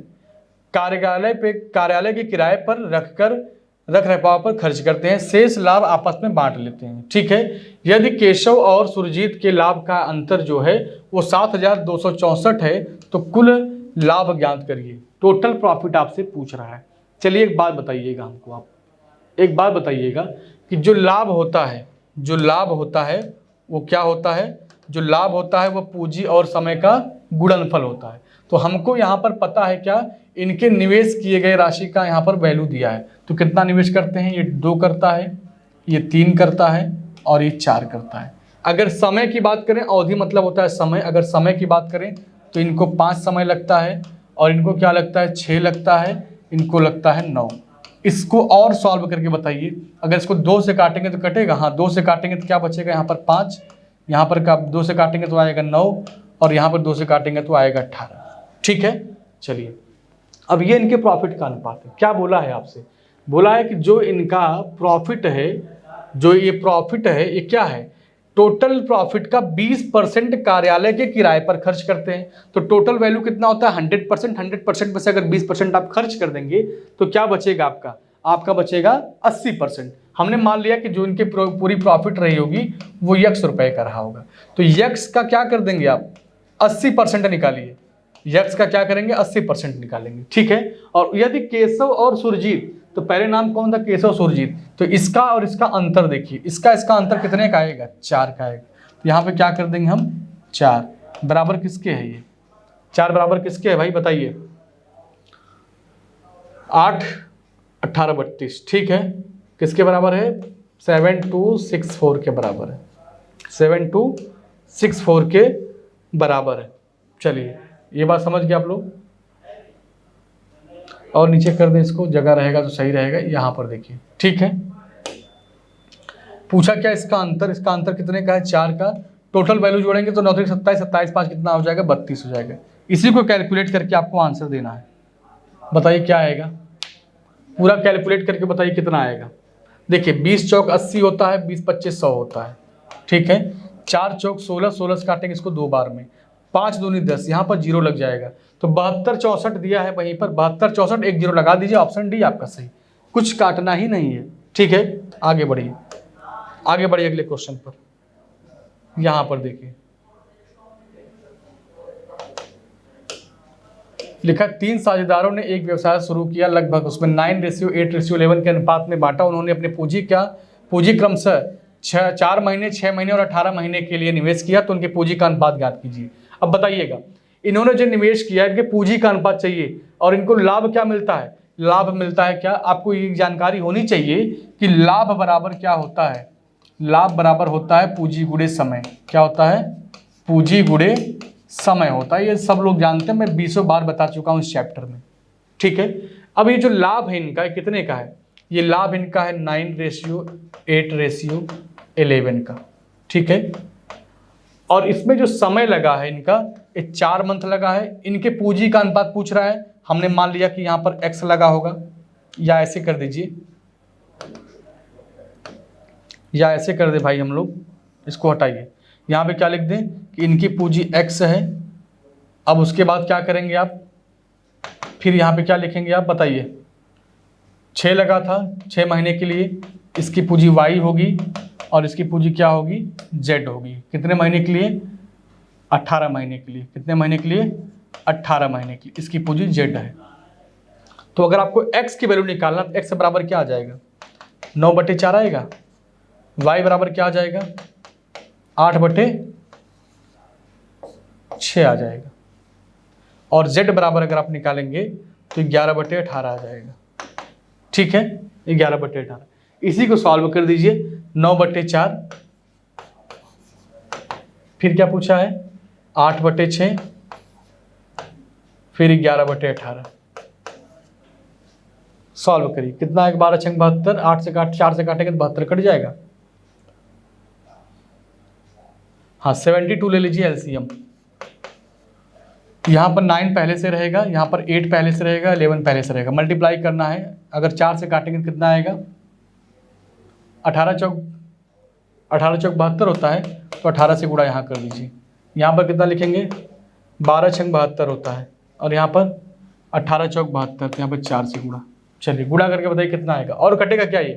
कार्यालय के किराए पर रख रखाव पर खर्च करते हैं, शेष लाभ आपस में बांट लेते हैं। ठीक है, यदि केशव और सुरजीत के लाभ का अंतर जो है वो 7,264 है तो कुल लाभ ज्ञात करिए। टोटल प्रॉफिट आपसे पूछ रहा है। चलिए एक बात बताइएगा हमको, आप एक बात बताइएगा कि जो लाभ होता है वो क्या होता है। जो लाभ होता है वो पूंजी और समय का गुणनफल होता है। तो हमको यहाँ पर पता है क्या, इनके निवेश किए गए राशि का यहाँ पर वैल्यू दिया है। तो कितना निवेश करते हैं, ये 2 करता है, ये 3 करता है और ये 4 करता है। अगर समय की बात करें, अवधि मतलब होता है समय, अगर समय की बात करें तो इनको 5 समय लगता है और इनको क्या लगता है 6 लगता है, इनको लगता है 9। इसको और सॉल्व करके बताइए। अगर इसको 2 से काटेंगे तो कटेगा, हाँ 2 से काटेंगे तो क्या बचेगा, यहाँ पर 5, यहाँ पर 2 से काटेंगे तो आएगा 9 और यहाँ पर 2 से काटेंगे तो आएगा 18। ठीक है, चलिए अब ये इनके प्रॉफिट का अनुपात है। क्या बोला है आपसे, बोला है कि जो इनका प्रॉफिट है, जो ये प्रॉफिट है ये क्या है, टोटल प्रॉफिट का 20% कार्यालय के किराए पर खर्च करते हैं। तो टोटल वैल्यू कितना होता है 100%, 100% में से अगर 20% आप खर्च कर देंगे तो क्या बचेगा आपका बचेगा 80%। हमने मान लिया कि जो इनके पूरी प्रॉफिट रही होगी वो X रुपए का रहा होगा, तो X का क्या कर देंगे आप 80% निकालिए। X का क्या करेंगे 80% निकालेंगे। ठीक है, और यदि केशव और सुरजीत, तो पहले नाम कौन था केशव सुरजीत, तो इसका और इसका अंतर देखिए, इसका अंतर कितने का आएगा 4 का आएगा। तो यहाँ पे क्या कर देंगे हम 4 बराबर किसके है, ये 4 बराबर किसके है भाई बताइए, 8, 18, 32। ठीक है, किसके बराबर है 7264 के बराबर है, 7264 के बराबर है। चलिए ये बात समझ गए आप लोग, और नीचे कर दें इसको, जगह रहेगा तो सही रहेगा। यहाँ पर देखिए, ठीक है, पूछा क्या इसका अंतर कितने का है 4 का। टोटल वैल्यू जोड़ेंगे तो 9 3 27, 27 5 कितना हो जाएगा 32 हो जाएगा। इसी को कैलकुलेट करके आपको आंसर देना है। बताइए क्या आएगा, पूरा कैलकुलेट करके बताइए कितना आएगा। देखिए 20 चौक 80 होता है, 20 25 100 होता है। ठीक है, 4 चौक 16, 16 से काटेंगे इसको 2 बार में, 5 दूनी 10, यहाँ पर 0 लग जाएगा। तो 72 64 दिया है, वहीं पर 72 64 एक 0 लगा दीजिए, ऑप्शन डी आपका सही, कुछ काटना ही नहीं है। ठीक है, आगे बढ़िए अगले क्वेश्चन पर। यहाँ पर देखिए लिखा 3 साझेदारों ने एक व्यवसाय शुरू किया, लगभग उसमें 9:8:11 के अनुपात में बांटा। उन्होंने अपनी पूंजी क्रमशः 4 महीने, 6 महीने और 18 महीने के लिए निवेश किया, तो उनके पूंजी का अनुपात ज्ञात कीजिए। अब बताइएगा इन्होंने जो निवेश किया इनके पूंजी का अनुपात चाहिए और इनको लाभ क्या मिलता है, लाभ मिलता है क्या, आपको ये जानकारी होनी चाहिए कि लाभ बराबर क्या होता है, लाभ बराबर होता है पूंजी गुणे समय। क्या होता है, पूंजी गुणे समय होता है, ये सब लोग जानते हैं, मैं 20 बार बता चुका हूँ इस चैप्टर में। ठीक है, अब ये जो लाभ है इनका कितने का है, ये लाभ इनका है 9:8:11 का। ठीक है, और इसमें जो समय लगा है इनका 4 मंथ लगा है। इनके पूंजी का अनुपात पूछ रहा है, हमने मान लिया कि यहाँ पर x लगा होगा, या ऐसे कर दीजिए, या ऐसे कर दे भाई, हम लोग इसको हटाइए, यहाँ पे क्या लिख दें कि इनकी पूंजी x है। अब उसके बाद क्या करेंगे आप, फिर यहाँ पे क्या लिखेंगे आप बताइए, 6 लगा था 6 महीने के लिए, इसकी पूंजी y होगी और इसकी पूंजी क्या होगी, जेड होगी। कितने महीने के लिए, 18 महीने के लिए। कितने महीने के लिए, 18 महीने की इसकी पूंजी जेड है। तो अगर आपको एक्स की वैल्यू निकालना तो एक्स बराबर क्या आ जाएगा, 9/4 आएगा। वाई बराबर क्या आ जाएगा, 8/6 आ जाएगा। और z बराबर अगर आप निकालेंगे तो 11/18 आ जाएगा। ठीक है, 11/18। इसी को सॉल्व कर दीजिए, 9/4, फिर क्या पूछा है, 8/6, फिर 11/18। सॉल्व करिए, कितना है, 12 छंग 72, 8 से 4 से काटेंगे तो 72 कट जाएगा। हाँ 72 ले लीजिए एलसीएम। यहाँ पर 9 पहले से रहेगा, यहाँ पर 8 पहले से रहेगा, 11 पहले से रहेगा। मल्टीप्लाई करना है, अगर 4 से काटेंगे तो कितना आएगा, 18 चौक 72 होता है, तो 18 से गुणा यहाँ कर दीजिए। यहाँ पर कितना लिखेंगे, 12 छंग 72 होता है, और यहाँ पर 18 चौक 72, तो यहाँ पर 4 से गुणा। चलिए गुणा करके बताइए कितना आएगा। और कटेगा क्या ये,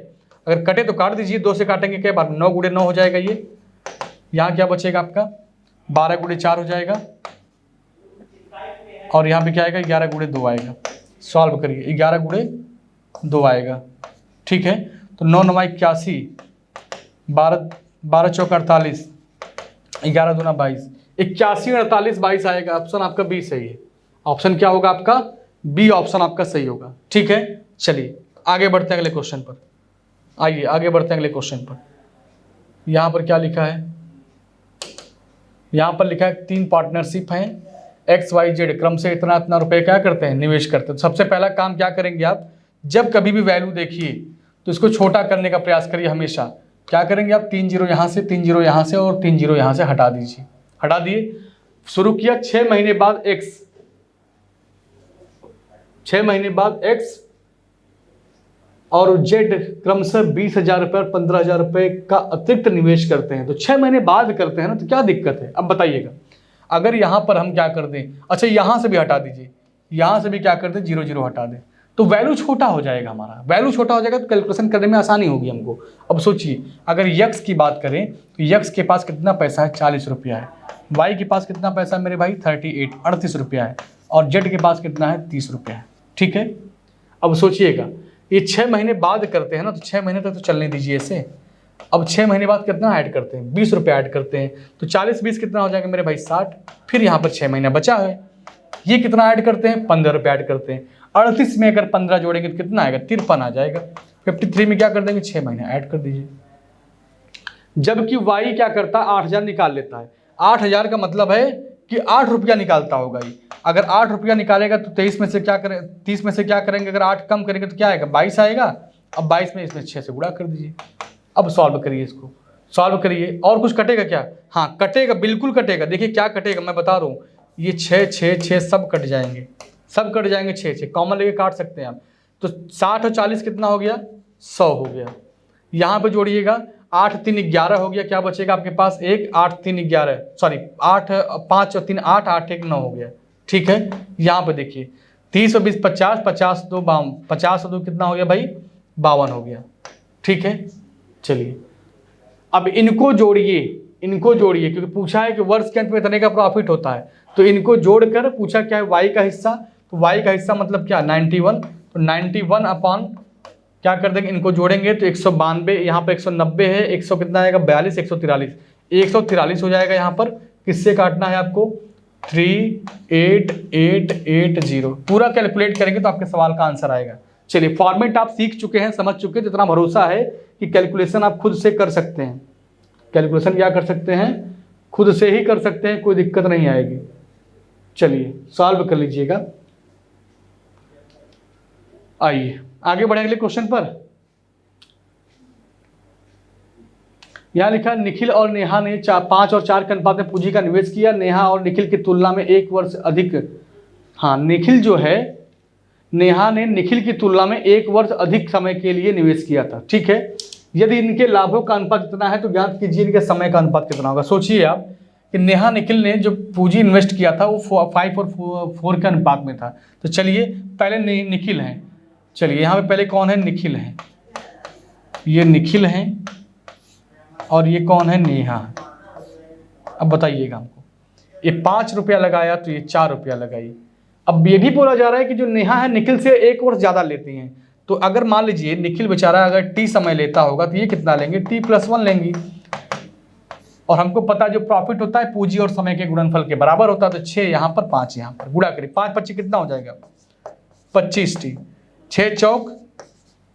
अगर कटे तो काट दीजिए, 2 से काटेंगे क्या बार, 9 × 9 हो जाएगा ये। यहाँ क्या बचेगा आपका, 12 × 4 हो जाएगा, और यहाँ पे क्या आएगा, 11 × 2 आएगा। सॉल्व करिए, 11 × 2 आएगा। ठीक है, तो 9 × 9 = 81, 12 चौक 48, 11 दूना 22, 81 48 22 आएगा। ऑप्शन आपका बी सही है। ऑप्शन क्या होगा आपका, बी ऑप्शन आपका सही होगा। ठीक है, चलिए आगे बढ़ते हैं अगले क्वेश्चन पर। आइए आगे बढ़ते हैं अगले क्वेश्चन पर। यहाँ पर क्या लिखा है, यहाँ पर लिखा है 3 पार्टनरशिप हैं, एक्स वाई जेड क्रम से इतना इतना रुपए क्या करते हैं, निवेश करते हैं। तो सबसे पहला काम क्या करेंगे आप, जब कभी भी वैल्यू देखिए तो इसको छोटा करने का प्रयास करिए हमेशा। क्या करेंगे आप, 3 0 यहाँ से, 3 0 यहाँ से, और 3 0 यहाँ से हटा दीजिए। हटा दिए, शुरू किया, 6 महीने बाद एक्स, 6 महीने बाद एक्स और जेड क्रमशः 20,000 रुपये और 15,000 रुपये का अतिरिक्त निवेश करते हैं। तो 6 महीने बाद करते हैं ना, तो क्या दिक्कत है, अब बताइएगा। अगर यहाँ पर हम क्या कर दें, अच्छा यहाँ से भी हटा दीजिए, यहाँ से भी क्या कर दें, 0 0 हटा दें, तो वैल्यू छोटा हो जाएगा। हमारा वैल्यू छोटा हो जाएगा तो कैलकुलेशन करने में आसानी होगी हमको। अब सोचिए, अगर यक्स की बात करें तो यक्स के पास कितना पैसा है, 40 रुपया है। वाई के पास कितना पैसा है मेरे भाई, 38 रुपया है। और जेड के पास कितना है, 30 रुपया है। ठीक है, अब सोचिएगा, ये 6 महीने बाद करते हैं ना, तो 6 महीने तक तो चलने दीजिए इसे। अब 6 महीने बाद कितना ऐड करते हैं, 20 रुपये ऐड करते हैं, तो 40 20 कितना हो जाएगा मेरे भाई, 60। फिर यहाँ पर 6 महीना बचा है, ये कितना ऐड करते हैं, 15 रुपये ऐड करते हैं। 38 में अगर 15 जोड़ेंगे तो कितना आएगा, 53 आ जाएगा। 53 में क्या कर देंगे, 6 महीने ऐड कर दीजिए। जबकि वाई क्या करता है, 8,000 निकाल लेता है। 8,000 का मतलब है कि 8 रुपया निकालता होगा ये। अगर 8 रुपया निकालेगा तो 23 में से क्या करें, 30 में से क्या करेंगे, अगर 8 कम करेंगे तो क्या आएगा, 22 आएगा। अब 22 में इसमें 6 से गुणा कर दीजिए। अब सॉल्व करिए, इसको सॉल्व करिए। और कुछ कटेगा क्या, हाँ कटेगा, बिल्कुल कटेगा। देखिए क्या कटेगा, मैं बता रहा हूँ, ये 6 6 6 सब कट जाएंगे, सब कट जाएंगे। 6 6 कॉमन लेके काट सकते हैं आप। तो 60 और 40 कितना हो गया, 100 हो गया। यहाँ पे जोड़िएगा, 8 3 11 हो गया। क्या बचेगा आपके पास, 1 8 3 11, सॉरी 8 5 और 3 8 8 1 9 हो गया। ठीक है, यहाँ पे देखिए 30 और 20 50, 50 2 52, 50 और 2 कितना हो गया भाई, 52 हो गया। ठीक है, चलिए अब इनको जोड़िए, इनको जोड़िए, क्योंकि पूछा है कि वर्ष के अंत में इतने का प्रॉफिट होता है। तो इनको जोड़कर पूछा क्या है, वाई का हिस्सा। तो वाई का हिस्सा मतलब क्या, 91। तो 91 अपॉन क्या कर देंगे, इनको जोड़ेंगे तो 192, यहाँ पर 190 है, 100 कितना आएगा, 42 143, 143 हो जाएगा। यहाँ पर किससे काटना है आपको, 38880। पूरा कैलकुलेट करेंगे तो आपके सवाल का आंसर आएगा। चलिए फॉर्मेट आप सीख चुके हैं, समझ चुके हैं, जितना भरोसा है कि कैलकुलेशन आप खुद से कर सकते हैं। कैलकुलेशन क्या कर सकते हैं, खुद से ही कर सकते हैं, कोई दिक्कत नहीं आएगी। चलिए सॉल्व कर लीजिएगा। आइए आगे बढ़े अगले क्वेश्चन पर। यहाँ लिखा, निखिल और नेहा ने 5 और 4 के अनुपात में पूंजी का निवेश किया। नेहा और निखिल की तुलना में 1 वर्ष अधिक, हाँ निखिल जो है, नेहा ने निखिल की तुलना में 1 वर्ष अधिक समय के लिए निवेश किया था। ठीक है, यदि इनके लाभों का अनुपात कितना है तो ज्ञात कीजिए इनके समय का अनुपात कितना होगा। सोचिए आप कि नेहा निखिल ने जो पूंजी इन्वेस्ट किया था वो 5 और 4 के अनुपात में था। तो चलिए पहले निखिल हैं, चलिए यहाँ पे पहले कौन है, निखिल हैं, ये निखिल हैं, और ये कौन है, नेहा। अब बताइएगा हमको, ये 5 रुपया लगाया तो ये 4 रुपया लगाई। अब ये भी बोला जा रहा है कि जो नेहा है निखिल से 1 वर्ष ज़्यादा लेती हैं, तो अगर मान लीजिए निखिल बेचारा अगर टी समय लेता होगा तो ये कितना लेंगे, t+1 लेंगी। और हमको पता है जो प्रॉफिट होता है पूंजी और समय के गुणनफल के बराबर होता है, तो 6 यहाँ पर 5 यहाँ पर, गुणा करिए 5 25 कितना हो जाएगा, 25t, 6 चौक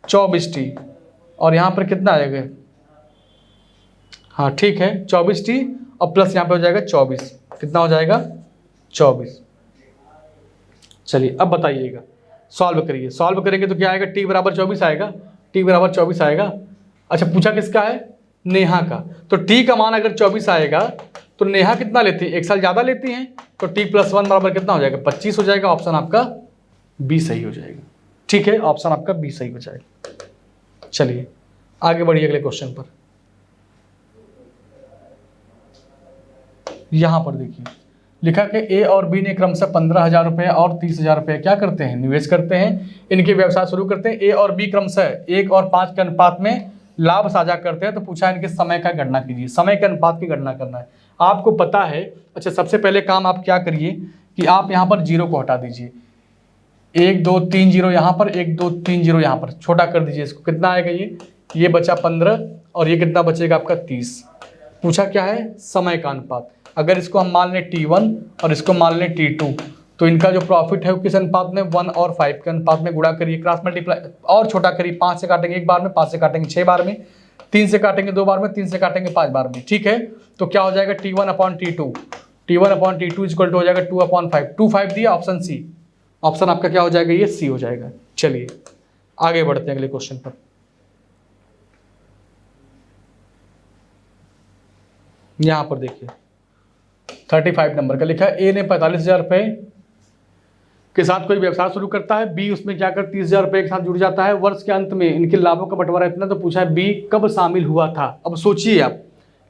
24t, और यहाँ पर कितना आएगा, हाँ ठीक है 24t, और प्लस यहाँ पे हो जाएगा 24, कितना हो जाएगा 24। चलिए अब बताइएगा, सॉल्व करिए, सॉल्व करेंगे तो क्या आएगा, t बराबर 24 आएगा, t बराबर 24 आएगा। अच्छा पूछा किसका है, नेहा का, तो t का मान अगर 24 आएगा तो नेहा कितना लेती है, 1 साल ज़्यादा लेती हैं, तो t+1 बराबर कितना हो जाएगा, 25 हो जाएगा। ऑप्शन आपका बी सही हो जाएगा। ठीक है, ऑप्शन आपका बी सही हो जाएगा। चलिए आगे बढ़िए अगले क्वेश्चन पर। यहाँ पर देखिए लिखा कि ए और बी ने क्रमशः 15,000 रुपये और 30,000 रुपये क्या करते हैं, निवेश करते हैं, इनके व्यवसाय शुरू करते हैं। ए और बी क्रमशः 1 और 5 के अनुपात में लाभ साझा करते हैं, तो पूछा इनके समय का गणना कीजिए। समय के अनुपात की गणना करना है, आपको पता है। अच्छा सबसे पहले काम आप क्या करिए कि आप यहाँ पर 0 को हटा दीजिए, 1 2 3 0 यहाँ पर, 1 2 3 0 यहाँ पर, छोटा कर दीजिए इसको, कितना आएगा ये बचा 15, और ये कितना बचेगा आपका 30। पूछा क्या है, समय का अनुपात। अगर इसको हम मान लें T1 और इसको मान लें T2, तो इनका जो प्रॉफिट है वो किस अनुपात में, 1 और 5 के अनुपात में। गुणा करिए, क्रॉस मल्टीप्लाई और छोटा करिए, 5 से काटेंगे 1 बार में, 5 से काटेंगे 6 बार में, 3 से काटेंगे 2 बार में, 3 से काटेंगे 5 बार में। ठीक है, तो क्या हो जाएगा T1/T2, T1/T2 इक्वल टू हो जाएगा 2/5, 2/5 दिया, ऑप्शन सी। ऑप्शन आपका क्या हो जाएगा, ये सी हो जाएगा। चलिए आगे बढ़ते हैं अगले क्वेश्चन पर। यहाँ पर देखिए 35 नंबर का लिखा है, ए ने 45,000 रुपये के साथ कोई व्यवसाय शुरू करता है, बी उसमें क्या कर 30,000 रुपये के साथ जुड़ जाता है। वर्ष के अंत में इनके लाभों का बंटवारा इतना, तो पूछा है बी कब शामिल हुआ था। अब सोचिए आप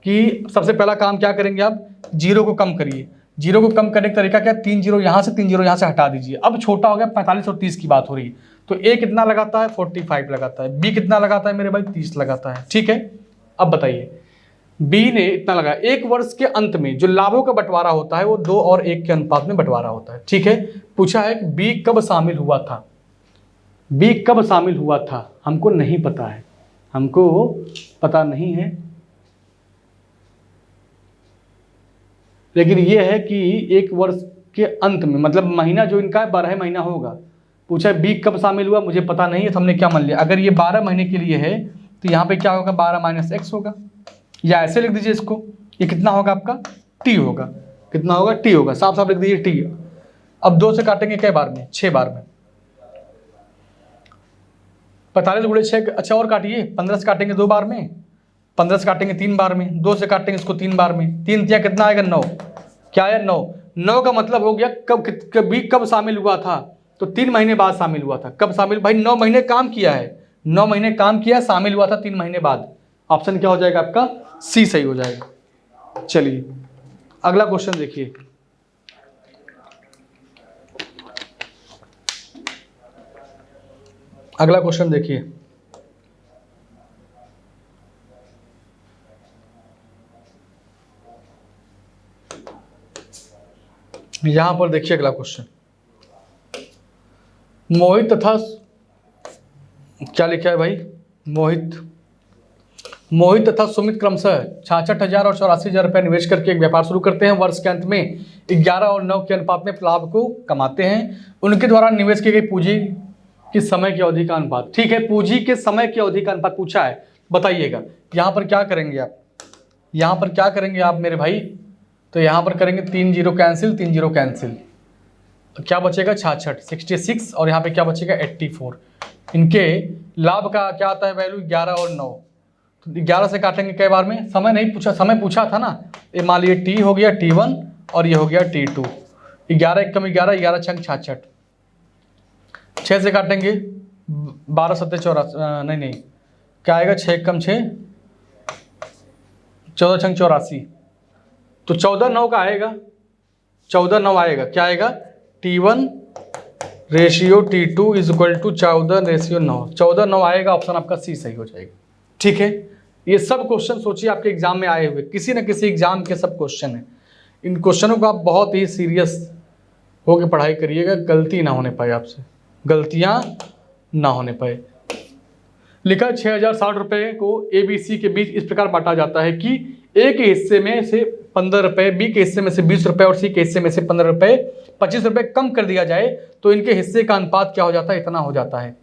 कि सबसे पहला काम क्या करेंगे, आप 0 को कम करिए। 0 को कम करने का तरीका क्या, 3 0 यहाँ से 3 0 यहाँ से हटा दीजिए। अब छोटा हो गया, 45 और 30 की बात हो रही है, तो ए कितना लगाता है, 45 लगाता है, बी कितना लगाता है मेरे भाई, 30 लगाता है। ठीक है, अब बताइए बी ने इतना लगाया। 1 वर्ष के अंत में जो लाभों का बंटवारा होता है वो 2 और 1 के अनुपात में बंटवारा होता है। ठीक है, पूछा है कि बी कब शामिल हुआ था, बी कब शामिल हुआ था, हमको नहीं पता है, हमको पता नहीं है, लेकिन यह है कि 1 वर्ष के अंत में, मतलब महीना जो इनका है 12 महीना होगा। पूछा है बी कब शामिल हुआ, मुझे पता नहीं है, तो हमने क्या मान लिया, अगर ये 12 महीने के लिए है तो यहाँ पे क्या होगा, 12 - x होगा, या ऐसे लिख दीजिए इसको, ये कितना होगा आपका, t होगा, कितना होगा, t होगा, साफ साफ लिख दीजिए t। अब 2 से काटेंगे कई बार में, 6 बार में, 45 गुणे 6, अच्छा और काटिए, 15 से काटेंगे 2 बार में, 15 से काटेंगे 3 बार में, 2 से काटेंगे इसको 3 बार में, 3 तिया कितना आएगा 9, क्या है 9। 9 का मतलब हो गया कब शामिल हुआ था, तो 3 महीने बाद शामिल हुआ था। कब शामिल, भाई 9 महीने काम किया है, 9 महीने काम किया, शामिल हुआ था 3 महीने बाद। ऑप्शन क्या हो जाएगा आपका, सी सही हो जाएगा। चलिए अगला क्वेश्चन देखिए, अगला क्वेश्चन देखिए, यहां पर देखिए अगला क्वेश्चन, मोहित तथा क्या लिखा है भाई, मोहित तथा सुमित क्रमशः 66,000 और 84,000 रुपये निवेश करके एक व्यापार शुरू करते हैं। वर्ष के अंत में 11 और 9 के अनुपात में लाभ को कमाते हैं। उनके द्वारा निवेश की गई पूंजी की समय की अवधि का अनुपात। ठीक है, पूंजी के समय की अवधि का अनुपात पूछा है, बताइएगा। यहाँ पर क्या करेंगे आप, यहाँ पर क्या करेंगे आप मेरे भाई, तो यहाँ पर करेंगे 3 0 कैंसिल, 3 0 कैंसिल, क्या बचेगा 66 और यहाँ पे क्या बचेगा 84। इनके लाभ का क्या आता है वैल्यू, 11 और 9, तो 11 से काटेंगे कई बार में, समय नहीं पूछा, समय पूछा था ना, ये मान लीजिए टी हो गया T1 और ये हो गया T2, 11 1 कम 11, 11 छंग 66, 6 से काटेंगे 12 7 84, नहीं क्या आएगा, 6 कम 6 14 छंग 84, तो 14 9 का आएगा, 14 9 आएगा, क्या आएगा T1 ratio T2 is equal to 14 ratio 9, 14 9 आएगा। ऑप्शन आपका सी सही हो जाएगा। ठीक है, ये सब क्वेश्चन सोचिए आपके एग्जाम में आए हुए, किसी न किसी एग्जाम के सब क्वेश्चन हैं। इन क्वेश्चनों को आप बहुत ही सीरियस होकर पढ़ाई करिएगा, गलती ना होने पाए आपसे, गलतियां ना होने पाए। लिखा 6060 रुपये को ABC के बीच इस प्रकार बांटा जाता है कि A के हिस्से में से 15 रुपये, B के हिस्से में से 20 रुपये और C के हिस्से में से 15 रुपये 25 रुपये कम कर दिया जाए तो इनके हिस्से का अनुपात क्या हो जाता है, इतना हो जाता है।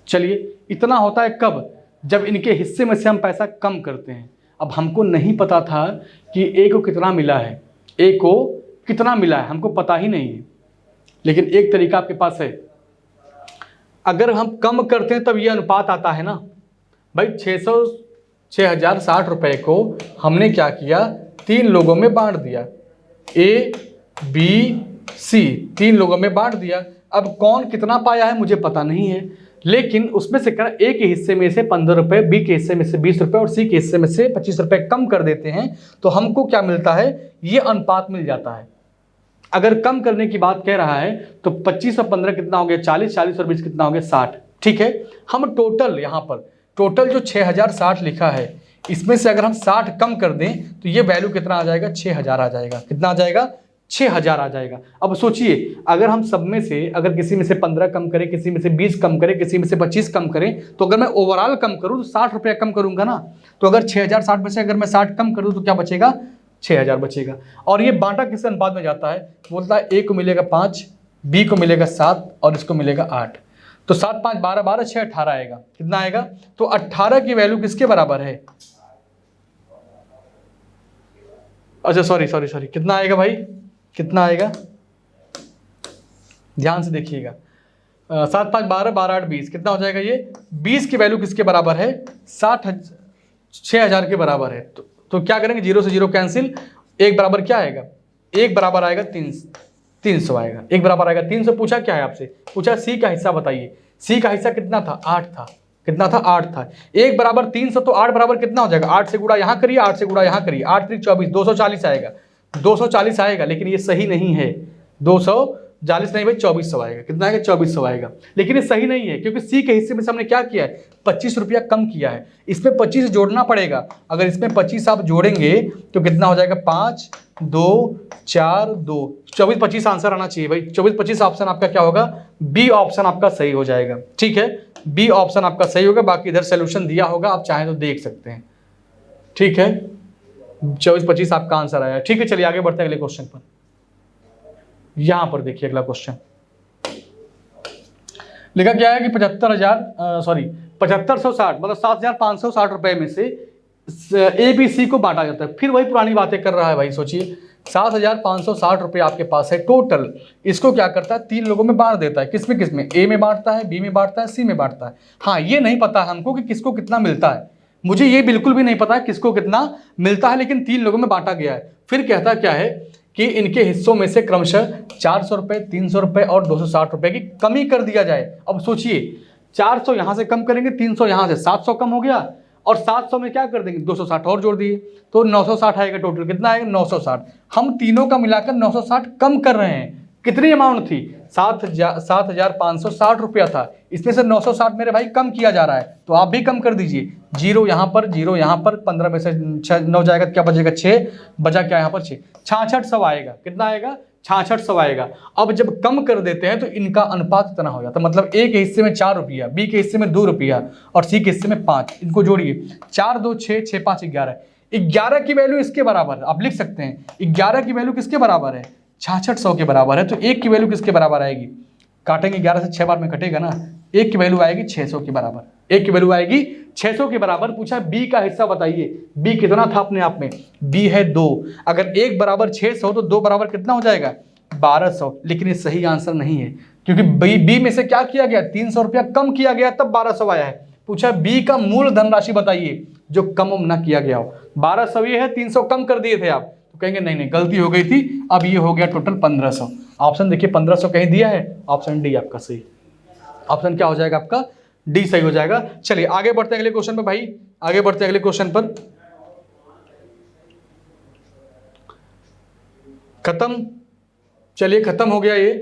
चलिए, इतना होता है कब, जब इनके हिस्से में से हम पैसा कम करते हैं। अब हमको नहीं पता था कि A को कितना मिला है, A को कितना मिला है हमको पता ही नहीं है, लेकिन एक तरीका आपके पास है। अगर हम कम करते हैं तब ये अनुपात आता है ना भाई। 6060 रुपये को हमने क्या किया, 3 लोगों में बांट दिया, A B C 3 लोगों में बांट दिया। अब कौन कितना पाया है मुझे पता नहीं है, लेकिन उसमें से कर A के हिस्से में से 15 रुपये, B के हिस्से में से 20 रुपये और C के हिस्से में से 25 रुपये कम कर देते हैं तो हमको क्या मिलता है, ये अनुपात मिल जाता है। अगर कम करने की बात कह रहा है तो 25 और 15 कितना हो गया 40, 40 और 20 कितना हो गया 60। ठीक है, हम टोटल यहाँ पर टोटल जो 6060 लिखा है इसमें से अगर हम 60 कम कर दें तो ये वैल्यू कितना आ जाएगा, 6000 आ जाएगा। कितना आ जाएगा, 6000 आ जाएगा। अब सोचिए, अगर हम सब में से अगर किसी में से 15 कम करें, किसी में से 20 कम करें, किसी में से 25 कम करें, तो अगर मैं ओवरऑल कम करूँ तो 60 रुपया कम करूँगा ना। तो अगर 6060 में से अगर मैं 60 कम करूँ तो क्या बचेगा, 6000 बचेगा। और ये बांटा किस अनुपात में जाता है, बोलता है A को मिलेगा 5, B को मिलेगा 7 और इसको मिलेगा 8। तो 7 5 12 12 6 18 आएगा। कितना आएगा, तो 18 की वैल्यू किसके बराबर है, अच्छा सॉरी कितना आएगा भाई, कितना आएगा, ध्यान से देखिएगा। 7 5 12 12 8 20 कितना हो जाएगा, ये 20 की वैल्यू किसके बराबर है, 6000 के बराबर है। तो क्या करेंगे, 0 से 0 कैंसिल, 1 बराबर क्या आएगा, 1 बराबर आएगा 300 आएगा। 1 बराबर आएगा 300। पूछा क्या है आपसे, पूछा C का हिस्सा बताइए। C का हिस्सा कितना था, 8 था। कितना था, 8 था। 1 बराबर 300 तो 8 बराबर कितना हो जाएगा, 8 से गुणा यहाँ करिए, 8 से गुणा यहाँ करिए, 8 3 24 240 आएगा। 240 आएगा, लेकिन ये सही नहीं है। 240 नहीं भाई, 2400 आएगा। कितना आएगा, 2400 आएगा। लेकिन ये सही नहीं है क्योंकि C के हिस्से में से हमने क्या किया है, 25 रुपया कम किया है। इसमें 25 जोड़ना पड़ेगा। अगर इसमें 25 आप जोड़ेंगे तो कितना हो जाएगा, 5 2 4 2 24 25 आंसर आना चाहिए भाई। 24 25 ऑप्शन आपका क्या होगा, बी ऑप्शन आपका सही हो जाएगा। ठीक है, बी ऑप्शन आपका सही होगा। बाकी इधर सोल्यूशन दिया होगा, आप चाहें तो देख सकते हैं। ठीक है, 24 25 आपका आंसर आया। ठीक है, चलिए आगे बढ़ते हैं अगले क्वेश्चन पर। यहां पर देखिए अगला क्वेश्चन लिखा क्या है कि 7560 मतलब 7560 रुपए में से ABC को बांटा जाता है। फिर वही पुरानी बातें कर रहा है भाई। सोचिए, 7560 रुपये आपके पास है टोटल, इसको क्या करता है, 3 लोगों में बांट देता है। किसमें किसमें, A में बांटता है, B में बांटता है, C में बांटता है। हाँ, ये नहीं पता हमको कि किसको कितना मिलता है। मुझे ये बिल्कुल भी नहीं पता है किसको कितना मिलता है, लेकिन 3 लोगों में बांटा गया है। फिर कहता क्या है कि इनके हिस्सों में से क्रमशः 400 रुपये, 300 रुपये और 260 रुपये की कमी कर दिया जाए। अब सोचिए, 400 यहाँ से कम करेंगे, 300 यहाँ से, 700 कम हो गया और 700 में क्या कर देंगे, 260 और जोड़ दिए तो 960 आएगा। टोटल कितना आएगा, 960। हम तीनों का मिलाकर 960 कम कर रहे हैं। कितनी अमाउंट थी, 7560 रुपया था, इसमें से 960 मेरे भाई कम किया जा रहा है, तो आप भी कम कर दीजिए। 0 यहाँ पर, 0 यहाँ पर, 15 में से 9 जाएगा, क्या बचेगा, 6 बचा, क्या यहाँ पर 6, 6600 आएगा। कितना आएगा, 6600 आएगा। अब जब कम कर देते हैं तो इनका अनुपात इतना हो जाता है। मतलब A के हिस्से में 4 रुपया, B के हिस्से में 2 रुपया और C के हिस्से में 5। इनको जोड़िए, 4 2 6 6 5 11। 11 की वैल्यू इसके बराबर, आप लिख सकते हैं 11 की वैल्यू किसके बराबर है, 6600 के बराबर है। तो 1 की वैल्यू किसके बराबर आएगी, काटेंगे 11 से 6 बार में कटेगा ना, 1 की वैल्यू आएगी 600 के बराबर। 1 की वैल्यू आएगी 600 के बराबर। पूछा B का हिस्सा बताइए, B कितना था अपने आप में, B है 2। अगर 1 बराबर 600 तो 2 बराबर कितना हो जाएगा, 1200। लेकिन ये सही आंसर नहीं है क्योंकि B में से क्या किया गया, 300 रुपया कम किया गया तब 1200 आया है। पूछा B का मूल धनराशि बताइए जो कम ना किया गया हो। 1200 ये है, 300 कम कर दिए थे आप, तो कहेंगे नहीं गलती हो गई थी। अब ये हो गया टोटल 1500। ऑप्शन देखिए 1500 कहीं दिया है, ऑप्शन डी आपका सही। ऑप्शन क्या हो जाएगा आपका, डी सही हो जाएगा। चलिए आगे बढ़ते हैं अगले क्वेश्चन पर भाई, आगे बढ़ते हैं अगले क्वेश्चन पर। खत्म, चलिए खत्म हो गया ये।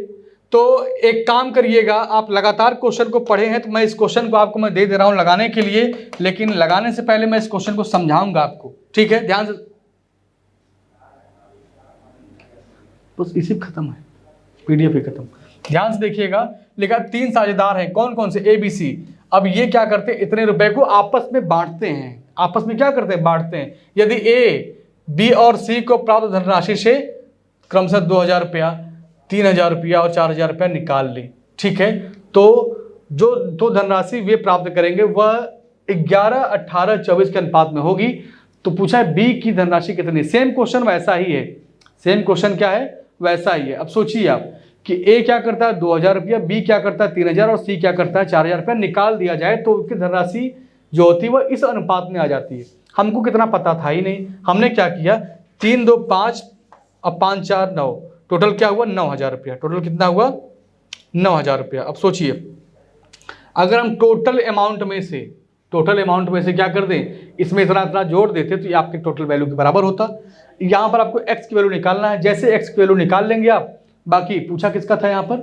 तो एक काम करिएगा, आप लगातार क्वेश्चन को पढ़े हैं तो मैं इस क्वेश्चन को आपको मैं दे दे रहा हूं लगाने के लिए, लेकिन लगाने से पहले मैं इस क्वेश्चन को समझाऊंगा आपको, ठीक है? ध्यान से, बस इसी खत्म है, पीडीएफ ही खत्म। ध्यान से देखिएगा, लिखा 3 साझेदार हैं, कौन कौन से? A B C. अब ये क्या करते हैं, इतने रुपए को आपस में बांटते हैं, आपस में क्या करते हैं, बांटते हैं। यदि ए, बी और सी को प्राप्त धनराशि से क्रमशः 2000 रुपया, 3000 रुपया और 4000 रुपया निकाल ली, ठीक है? तो जो दो धनराशि वे प्राप्त करेंगे वह 11, 18, 24 के अनुपात में होगी। तो पूछा है बी की धनराशि कितनी? सेम क्वेश्चन वैसा ही है, सेम क्वेश्चन क्या है, वैसा ही है। अब सोचिए आप कि ए क्या करता है 2000 रुपया, बी क्या करता है 3000 और सी क्या करता है 4000 रुपया। निकाल दिया जाए तो उसकी धनराशि जो होती है वह इस अनुपात में आ जाती है। हमको कितना पता था ही नहीं, हमने क्या किया, 3, 2, 5 और 5, 4, 9, टोटल क्या हुआ 9000 रुपया। टोटल कितना हुआ 9000 रुपया। अब सोचिए अगर हम टोटल अमाउंट में से क्या कर दें, इसमें इतना इतना जोड़ देते तो ये आपके टोटल वैल्यू के बराबर होता। यहाँ पर आपको एक्स की वैल्यू निकालना है, जैसे एक्स की वैल्यू निकाल लेंगे आप, बाकी पूछा किसका था, यहाँ पर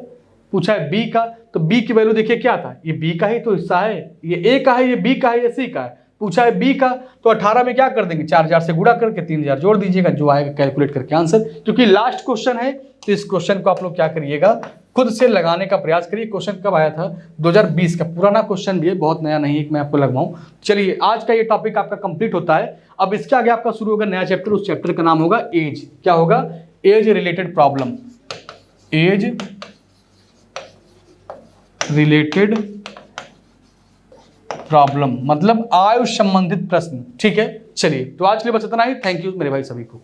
पूछा है बी का, तो बी की वैल्यू देखिए क्या था, ये बी का ही तो हिस्सा है, ये ए का है, ये बी का है, ये सी का है। पूछा है बी का, तो 18 में क्या कर देंगे, 4000 से गुणा करके 3000 जोड़ दीजिएगा, जो आएगा कैलकुलेट करके आंसर। क्योंकि लास्ट क्वेश्चन है तो इस क्वेश्चन को आप लोग क्या करिएगा, खुद से लगाने का प्रयास करिए। क्वेश्चन कब आया था, 2020 का, पुराना क्वेश्चन भी है, बहुत नया नहीं है मैं आपको लगवाऊं। चलिए आज का ये टॉपिक आपका कंप्लीट होता है। अब इसके आगे आपका शुरू होगा नया चैप्टर, उस चैप्टर का नाम होगा एज। क्या होगा, age related problem, age related problem मतलब आयु संबंधित प्रश्न, ठीक है? चलिए तो आज के लिए बस इतना ही। थैंक यू मेरे भाई सभी को।